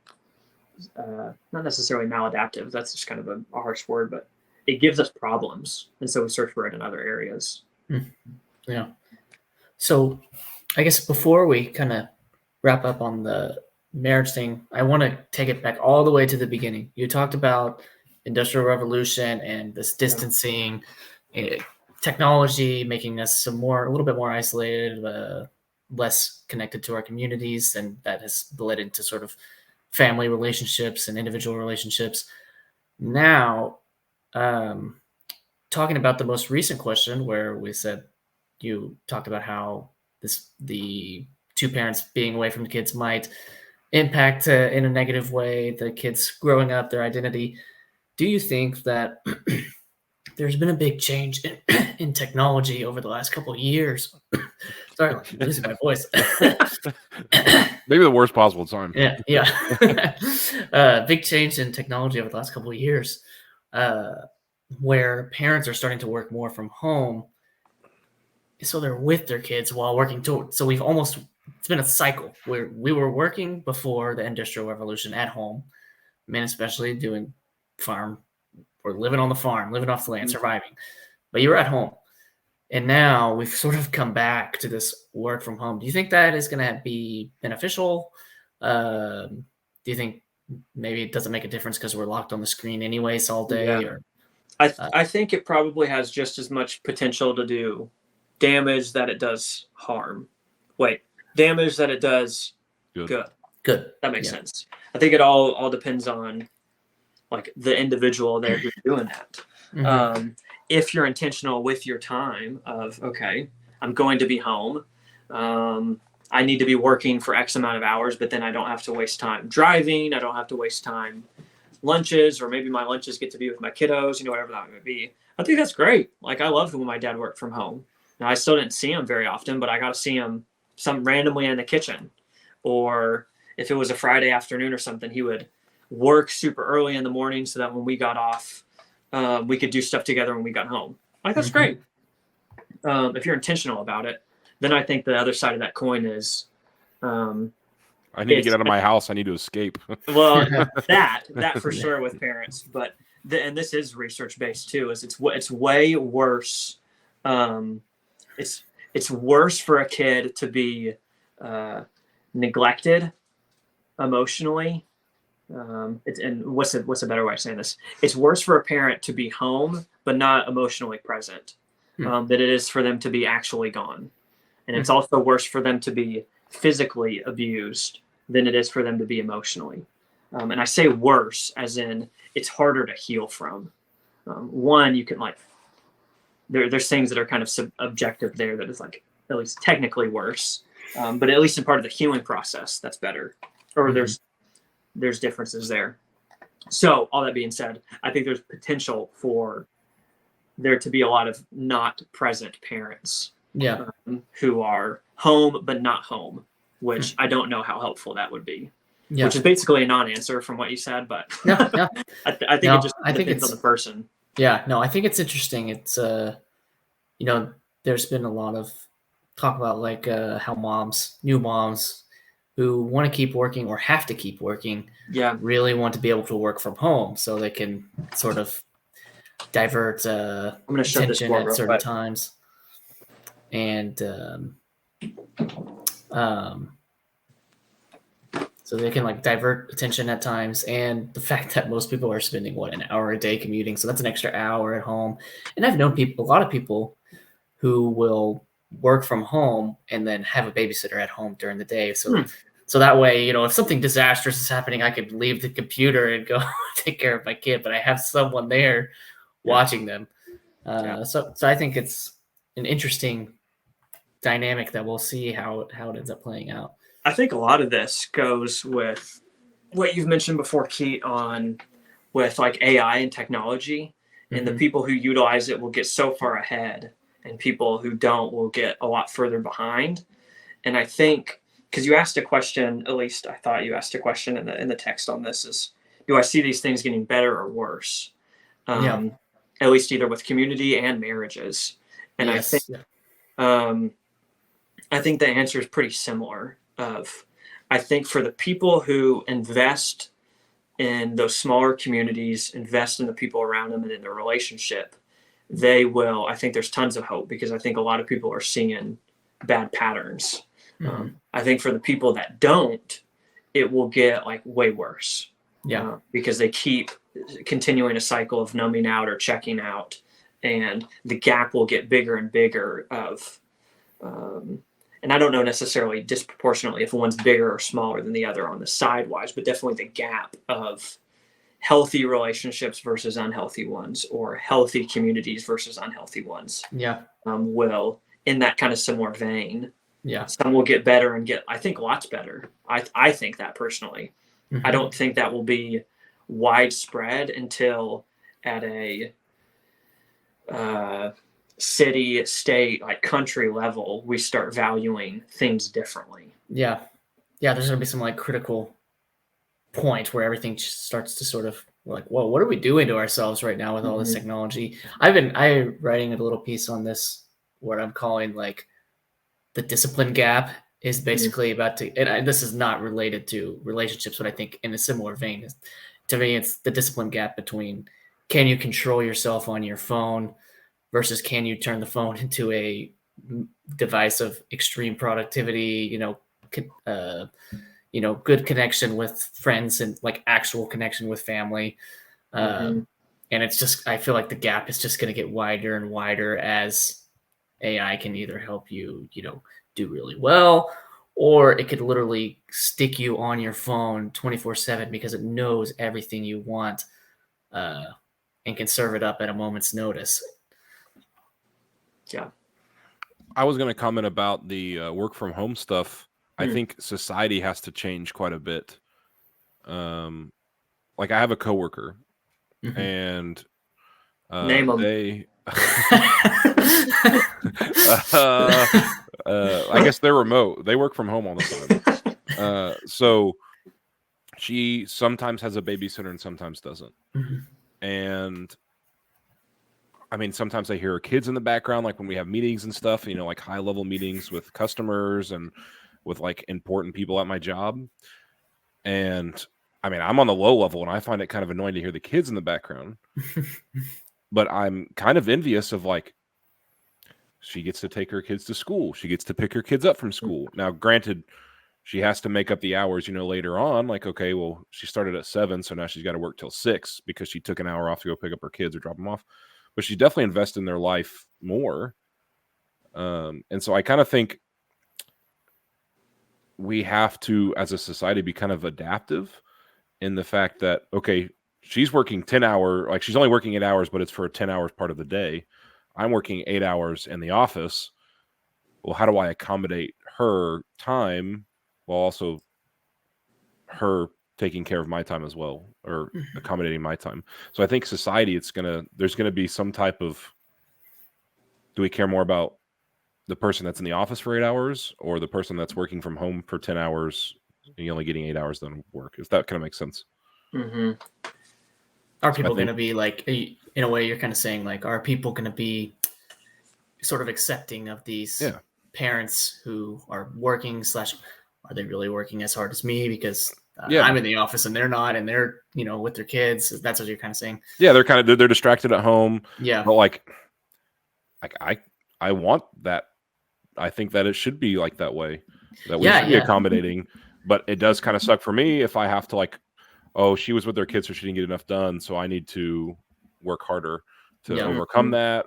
not necessarily maladaptive. That's just kind of a harsh word, but it gives us problems. And so we search for it in other areas. Yeah. So I guess before we kind of wrap up on the marriage thing, I want to take it back all the way to the beginning. You talked about Industrial Revolution and this distancing, technology making us a little bit more isolated, less connected to our communities, and that has led into sort of family relationships and individual relationships. Now, talking about the most recent question where we said you talked about how the two parents being away from the kids might impact in a negative way the kids growing up, their identity. Do you think that there's been a big change in technology over the last couple of years? Sorry, I'm losing my voice. Maybe the worst possible time. Yeah. Big change in technology over the last couple of years, where parents are starting to work more from home, so they're with their kids while working. So it's been a cycle where we were working before the Industrial Revolution at home, men especially doing farm or living on the farm, living off the land, surviving. But you were at home. And now we've sort of come back to this work from home. Do you think that is going to be beneficial? Do you think maybe it doesn't make a difference because we're locked on the screen anyways all day? Yeah. Or I think it probably has just as much potential to do damage that it does harm. Damage that it does good. That makes sense. I think it all depends on like the individual there who's doing that. Mm-hmm. If you're intentional with your time of, okay, I'm going to be home. I need to be working for X amount of hours, but then I don't have to waste time driving. I don't have to waste time lunches, or maybe my lunches get to be with my kiddos, whatever that may be. I think that's great. Like I loved when my dad worked from home. Now I still didn't see him very often, but I got to see him randomly in the kitchen. Or if it was a Friday afternoon or something, he would work super early in the morning so that when we got off, we could do stuff together when we got home. Like that's great. If you're intentional about it, then I think the other side of that coin is, I need to get out of my house. I need to escape. Well, that for sure with parents, but and this is research based too. Is it's way worse. It's worse for a kid to be neglected emotionally. And what's a better way of saying this? It's worse for a parent to be home but not emotionally present than it is for them to be actually gone. And it's also worse for them to be physically abused than it is for them to be emotionally. And I say worse as in it's harder to heal from. One, you can there's things that are kind of subjective there that is like at least technically worse, but at least in part of the healing process, that's better. Or there's differences there. So all that being said, I think there's potential for there to be a lot of not present parents who are home but not home, which I don't know how helpful that would be. Which is basically a non-answer from what you said, but I think it just depends on the person. Yeah, no, I think it's interesting. It's there's been a lot of talk about like how new moms who want to keep working or have to keep working, really want to be able to work from home so they can sort of divert attention at certain times. And so they can like divert attention at times. And the fact that most people are spending an hour a day commuting, so that's an extra hour at home. And I've known a lot of people who will work from home and then have a babysitter at home during the day. So that way, if something disastrous is happening, I could leave the computer and go take care of my kid, but I have someone there watching them. So I think it's an interesting dynamic that we'll see how it ends up playing out. I think a lot of this goes with what you've mentioned before, Keith, with like AI and technology, and the people who utilize it will get so far ahead, and people who don't will get a lot further behind. And I think, because you asked a question, at least I thought you asked a question in the text on this, is, do I see these things getting better or worse? At least either with community and marriages. And I think the answer is pretty similar. I think for the people who invest in those smaller communities, invest in the people around them and in their relationship, they will. I think there's tons of hope, because I think a lot of people are seeing bad patterns. I think for the people that don't, it will get like way worse. Because they keep continuing a cycle of numbing out or checking out, and the gap will get bigger and bigger and I don't know necessarily disproportionately if one's bigger or smaller than the other on the sidewise, but definitely the gap of healthy relationships versus unhealthy ones, or healthy communities versus unhealthy ones. Will, in that kind of similar vein, some will get better and get, I think, lots better. I think that personally. I don't think that will be widespread until at a city, state, like country level, we start valuing things differently. There's gonna be some like critical point where everything starts to sort of like, whoa, what are we doing to ourselves right now with all this technology? I'm writing a little piece on this where I'm calling like the discipline gap is basically about to, and this is not related to relationships, but I think in a similar vein, to me, it's the discipline gap between, can you control yourself on your phone versus can you turn the phone into a device of extreme productivity, good connection with friends and like actual connection with family. And it's just, I feel like the gap is just going to get wider and wider as AI can either help you, do really well, or it could literally stick you on your phone 24/7 because it knows everything you want and can serve it up at a moment's notice. I was going to comment about the work from home stuff. I think society has to change quite a bit. Like I have a coworker, and name them. They I guess they're remote. They work from home all the time. So she sometimes has a babysitter and sometimes doesn't. And I mean, sometimes I hear her kids in the background, like when we have meetings and stuff, like high level meetings with customers and with like important people at my job. And I mean, I'm on the low level and I find it kind of annoying to hear the kids in the background. But I'm kind of envious of like, she gets to take her kids to school. She gets to pick her kids up from school. Now, granted, she has to make up the hours, later on. Like, okay, well, she started at 7, so now she's got to work till 6 because she took an hour off to go pick up her kids or drop them off. But she's definitely invested in their life more. And so I kind of think we have to, as a society, be kind of adaptive in the fact that, okay, she's working 10 hours, like she's only working 8 hours, but it's for a 10 hours part of the day. I'm working 8 hours in the office. Well, how do I accommodate her time while also her taking care of my time as well, or accommodating my time? So I think society, there's going to be some type of, do we care more about the person that's in the office for 8 hours or the person that's working from home for 10 hours and you're only getting 8 hours done work? If that kind of makes sense. Are people going to be like, in a way you're kind of saying like, are people going to be sort of accepting of these Yeah. parents who are working / are they really working as hard as me? Because Yeah. I'm in the office and they're not, and they're, with their kids. That's what you're kind of saying. Yeah, they're distracted at home. Yeah. But like I want that. I think that it should be like that way. That we should be accommodating. But it does kind of suck for me if I have to like, oh, she was with their kids so she didn't get enough done, so I need to work harder to overcome that,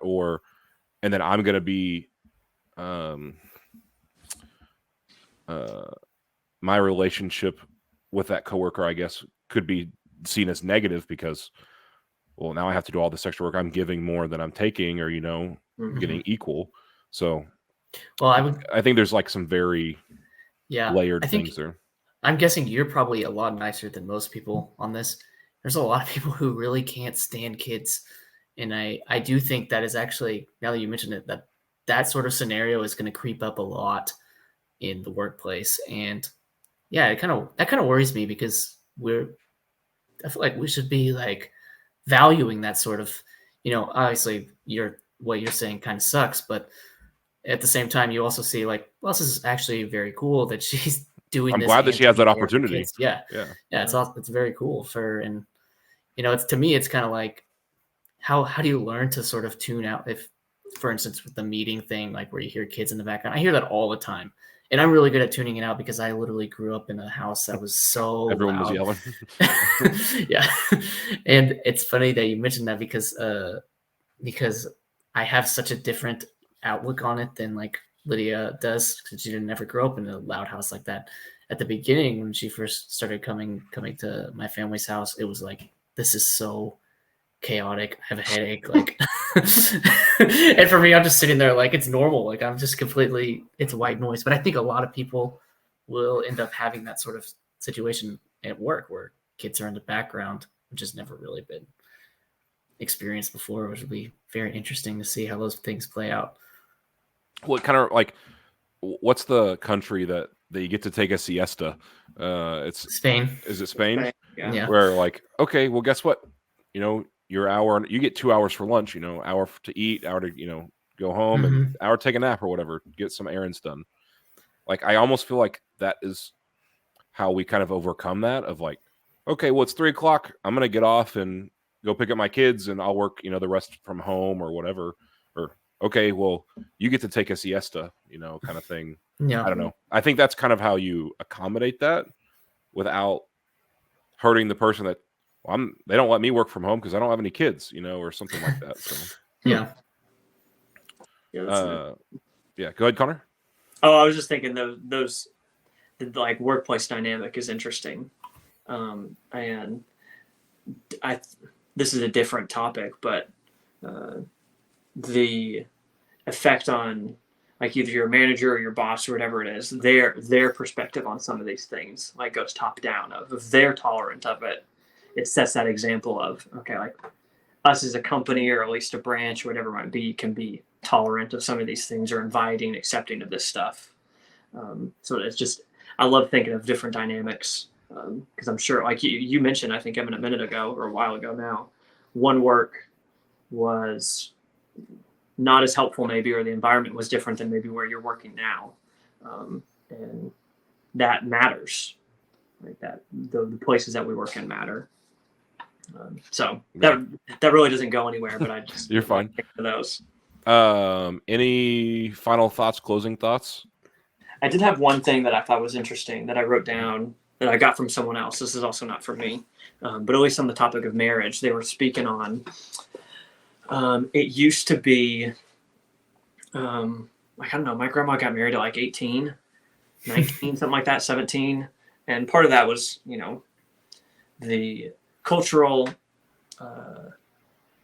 and then I'm gonna be my relationship with that coworker, I guess, could be seen as negative because, well, now I have to do all this extra work. I'm giving more than I'm taking, or getting equal. So, well, I think there's like some very layered things there. I'm guessing you're probably a lot nicer than most people on this. There's a lot of people who really can't stand kids, and I do think that is actually, now that you mentioned it, that sort of scenario is going to creep up a lot in the workplace. And yeah, that kind of worries me, because I feel like we should be like valuing that sort of, obviously what you're saying kind of sucks, but at the same time, you also see like, well, this is actually very cool that she's doing this. I'm glad that she has that opportunity. Yeah. It's very cool for her. And, it's, to me, it's kind of like, how do you learn to sort of tune out, if, for instance, with the meeting thing, like where you hear kids in the background? I hear that all the time. And I'm really good at tuning it out because I literally grew up in a house that was so everyone loud. was yelling. Yeah. And it's funny that you mentioned that, because I have such a different outlook on it than like Lydia does, because she didn't ever grow up in a loud house like that. At the beginning, when she first started coming to my family's house, it was like, this is so chaotic. I have a headache. Like, and for me, I'm just sitting there like, it's normal. Like, I'm just it's white noise. But I think a lot of people will end up having that sort of situation at work where kids are in the background, which has never really been experienced before, which will be very interesting to see how those things play out. Well, it kind of like, what's the country that you get to take a siesta? It's Spain. Is it Spain? Yeah. Where like, okay, well, guess what? Your hour, you get 2 hours for lunch. Hour to eat, hour to go home, and hour to take a nap or whatever, get some errands done. Like, I almost feel like that is how we kind of overcome that. Of like, okay, well, it's 3:00. I'm gonna get off and go pick up my kids, and I'll work, the rest from home or whatever. Or okay, well, you get to take a siesta, kind of thing. Yeah. I don't know. I think that's kind of how you accommodate that without hurting the person that, well, they don't let me work from home because I don't have any kids, or something like that. So yeah. Yeah. Go ahead, Connor. Oh, I was just thinking the like workplace dynamic is interesting, and this is a different topic, but the effect on like either your manager or your boss or whatever it is, their perspective on some of these things like goes top down. If they're tolerant of it, it sets that example of, okay, like us as a company or at least a branch or whatever it might be can be tolerant of some of these things or inviting, accepting of this stuff. So it's just, I love thinking of different dynamics, because I'm sure, like you mentioned, I think Evan, a minute ago or a while ago now, one work was not as helpful maybe, or the environment was different than maybe where you're working now. And that matters, like that the places that we work in matter. So that really doesn't go anywhere, but I just you're fine for those. Any final thoughts, closing thoughts? I did have one thing that I thought was interesting that I wrote down that I got from someone else. This is also not from me, but at least on the topic of marriage, they were speaking on. It used to be, like, I don't know, my grandma got married at like 18, 19, something like that, 17. And part of that was, the cultural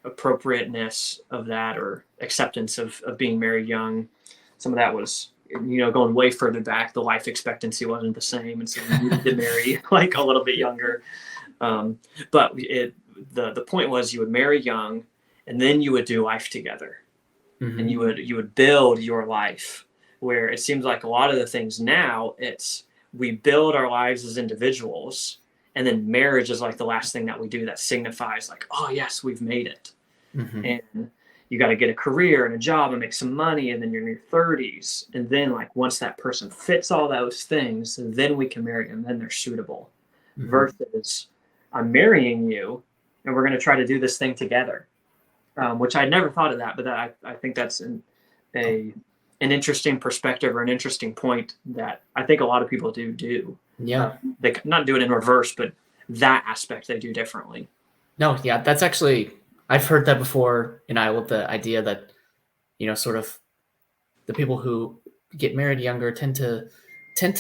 appropriateness of that, or acceptance of being married young. Some of that was, going way further back, the life expectancy wasn't the same. And so you needed to marry like a little bit younger. But the point was you would marry young, and then you would do life together. Mm-hmm. And you would build your life, where it seems like a lot of the things now, it's we build our lives as individuals, and then marriage is like the last thing that we do that signifies like, oh yes, we've made it. Mm-hmm. And you got to get a career and a job and make some money, and then you're in your 30s, and then like once that person fits all those things, then we can marry them, then they're suitable. Versus I'm marrying you and we're going to try to do this thing together, which I never thought of that, but I think that's an interesting perspective or an interesting point that I think a lot of people do. Yeah. They not do it in reverse, but that aspect they do differently. No, yeah, that's actually, I've heard that before in Iowa, the idea that, sort of the people who get married younger tend to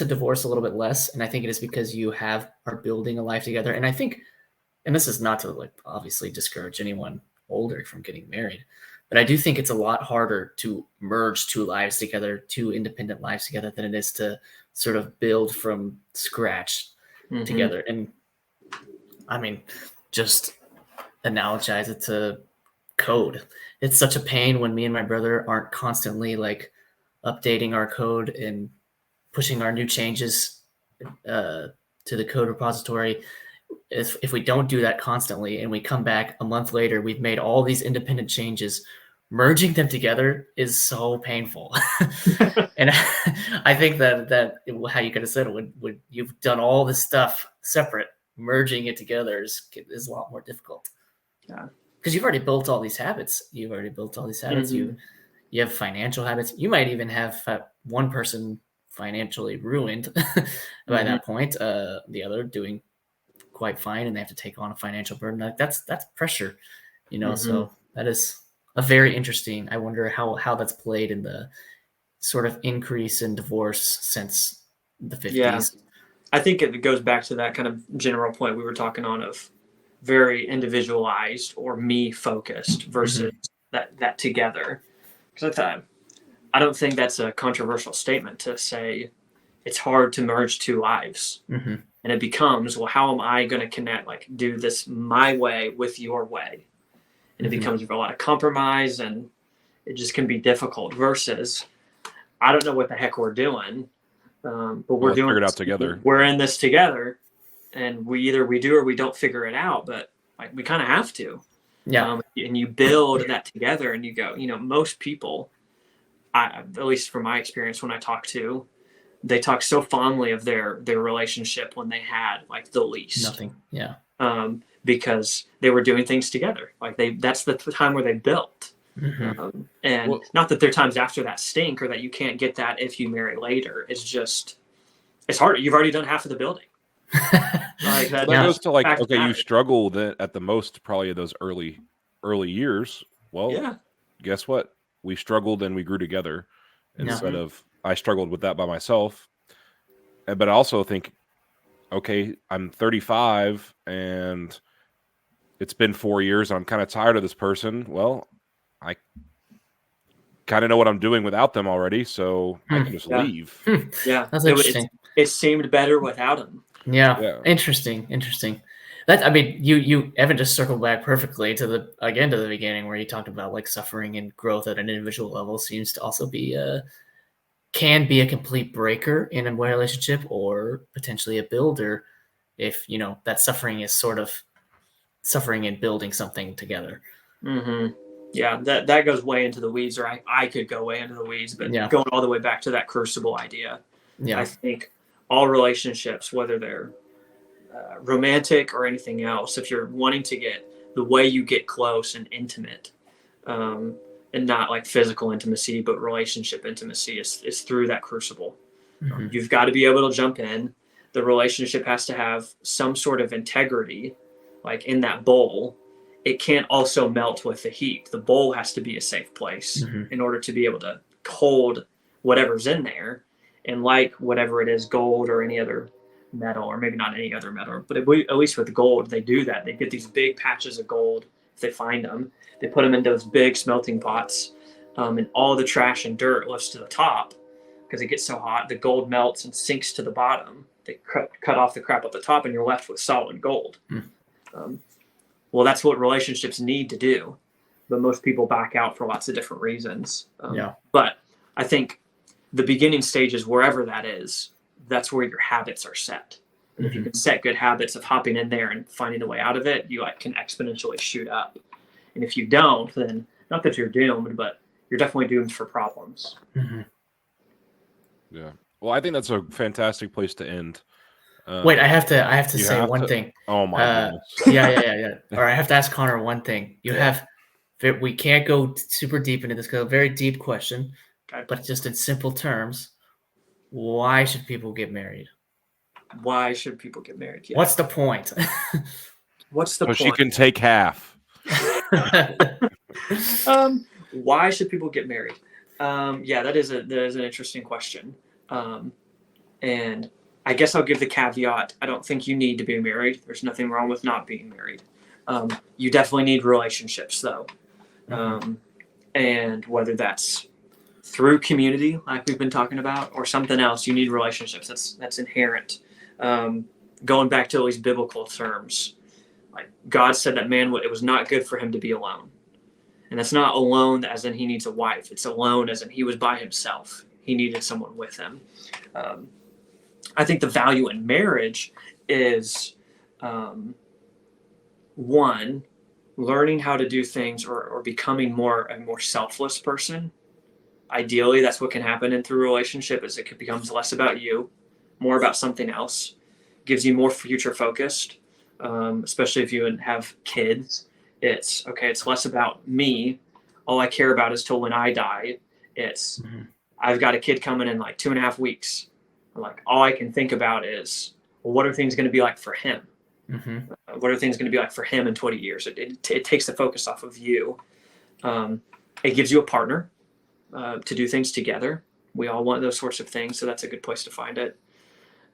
divorce a little bit less. And I think it is because you are building a life together. And I think, and this is not to like obviously discourage anyone older from getting married, but I do think it's a lot harder to merge two lives together, two independent lives together, than it is to sort of build from scratch together. And I mean, just analogize it to code. It's such a pain when me and my brother aren't constantly like updating our code and pushing our new changes to the code repository. If we don't do that constantly and we come back a month later, we've made all these independent changes, merging them together is so painful. And I think that how you could have said it, when you've done all this stuff separate, merging it together is a lot more difficult. Yeah. Because you've already built all these habits. You have financial habits. You might even have one person financially ruined by that point, the other doing quite fine, and they have to take on a financial burden. That's pressure, so that is a very interesting. I wonder how that's played in the sort of increase in divorce since the 50s. Yeah. I think it goes back to that kind of general point we were talking on of very individualized or me focused versus that together. Because I don't think that's a controversial statement to say it's hard to merge two lives. And it becomes, well, how am I going to connect, like do this my way with your way? And it becomes a lot of compromise, and it just can be difficult versus, I don't know what the heck we're doing, but we're doing figure it out together. We're in this together, and we do or we don't figure it out, but like we kind of have to. Yeah. And you build that together, and you go, most people, at least from my experience when I talk to, they talk so fondly of their relationship when they had like the least. Nothing. Yeah. Because they were doing things together. Like that's the time where they built. Not that there are times after that stink or that you can't get that if you marry later. It's just, it's hard. You've already done half of the building. Like that goes to like, okay, you struggle at the most probably those early years. Well, guess what? We struggled and we grew together instead of I struggled with that by myself. But I also think, okay, I'm 35 and it's been 4 years and I'm kind of tired of this person. Well, I kind of know what I'm doing without them already, so I can just leave. Yeah, that's interesting. It seemed better without him. Yeah. Interesting. That, I mean, you Evan just circled back perfectly to the beginning where you talked about like suffering and growth at an individual level seems to also be can be a complete breaker in a relationship or potentially a builder if that suffering is sort of suffering and building something together. Yeah, that goes way into the weeds, or I could go way into the weeds, but going all the way back to that crucible idea. I think all relationships, whether they're romantic or anything else, if you're wanting to get the way you get close and intimate, and not like physical intimacy, but relationship intimacy is through that crucible. You've got to be able to jump in. The relationship has to have some sort of integrity, like in that bowl. It can't also melt with the heat. The bowl has to be a safe place in order to be able to hold whatever's in there. And like whatever it is, gold or any other metal, or maybe not any other metal, but at least with gold, they do that. They get these big patches of gold if they find them. They put them in those big smelting pots, and all the trash and dirt lifts to the top because it gets so hot. The gold melts and sinks to the bottom. They cut off the crap at the top, and you're left with solid gold. Well, that's what relationships need to do, but most people back out for lots of different reasons. But I think the beginning stages, wherever that is, that's where your habits are set. And if you can set good habits of hopping in there and finding a way out of it, you can exponentially shoot up. And if you don't, then not that you're doomed, but you're definitely doomed for problems. Mm-hmm. Yeah. Well, I think that's a fantastic place to end. Wait, I have to say one thing. Oh my goodness. Yeah. Or I have to ask Connor one thing. We can't go super deep into this because a very deep question, Okay. but just in simple terms, why should people get married? Why should people get married? Yeah. What's the point? What's the point? She can take half. Why should people get married? Yeah, that is an interesting question. And I guess I'll give the caveat. I don't think you need to be married. There's nothing wrong with not being married. You definitely need relationships, though. And whether that's through community, like we've been talking about, or something else, you need relationships. That's inherent. Going back to at least biblical terms, like God said that it was not good for him to be alone. And that's not alone as in he needs a wife. It's alone as in he was by himself. He needed someone with him. I think the value in marriage is, one, learning how to do things or becoming a more selfless person. Ideally, that's what can happen through a relationship is it becomes less about you, more about something else. Gives you more future focused, especially if you have kids. It's less about me. All I care about is till when I die. It's I've got a kid coming in like 2.5 weeks. Like all I can think about is, well, what are things going to be like for him? What are things going to be like for him in 20 years? It takes the focus off of you. It gives you a partner to do things together. We all want those sorts of things, so that's a good place to find it.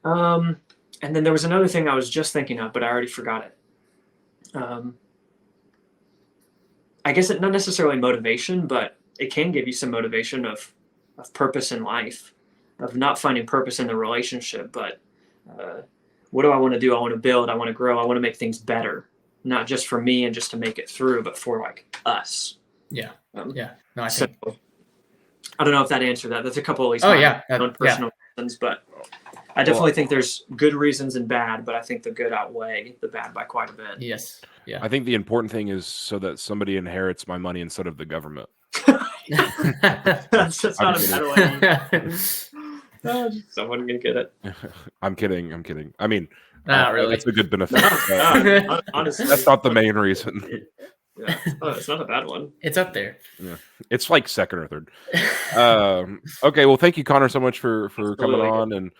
And then there was another thing I was just thinking of, but I already forgot it. I guess it not necessarily motivation, but it can give you some motivation of purpose in life, of not finding purpose in the relationship, but what do I want to do? I want to build, I want to grow, I want to make things better, not just for me and just to make it through, but for like us. Yeah. No, I think. So, I don't know if that answered that. That's a couple at least own personal reasons, but I definitely think there's good reasons and bad, but I think the good outweigh the bad by quite a bit. Yes. Yeah. I think the important thing is so that somebody inherits my money instead of the government. That's not a bad way. Someone can get it. I'm kidding. I mean, not really. That's a good benefit. Honestly, that's not the main reason. Yeah, it's not a bad one. It's up there. Yeah, it's like second or third. Okay, well, thank you, Connor, so much for coming on, and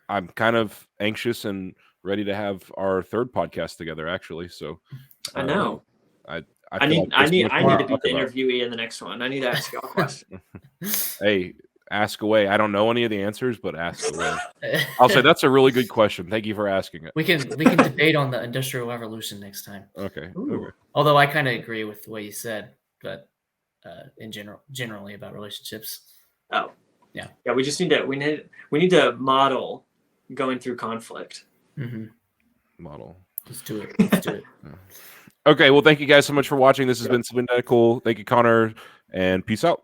I'm kind of anxious and ready to have our third podcast together. Actually, so I know. I need to be the interviewee in the next one. I need to ask y'all a question. Hey, ask away. I don't know any of the answers, but ask away. I'll say that's a really good question. Thank you for asking it. We can debate on the Industrial Revolution next time. Okay. Although I kind of agree with what you said, but generally about relationships. Oh, yeah. We just need to model going through conflict. Model. Let's do it. Yeah. Okay. Well, thank you guys so much for watching. This has been Something Medical. Thank you, Connor, and peace out.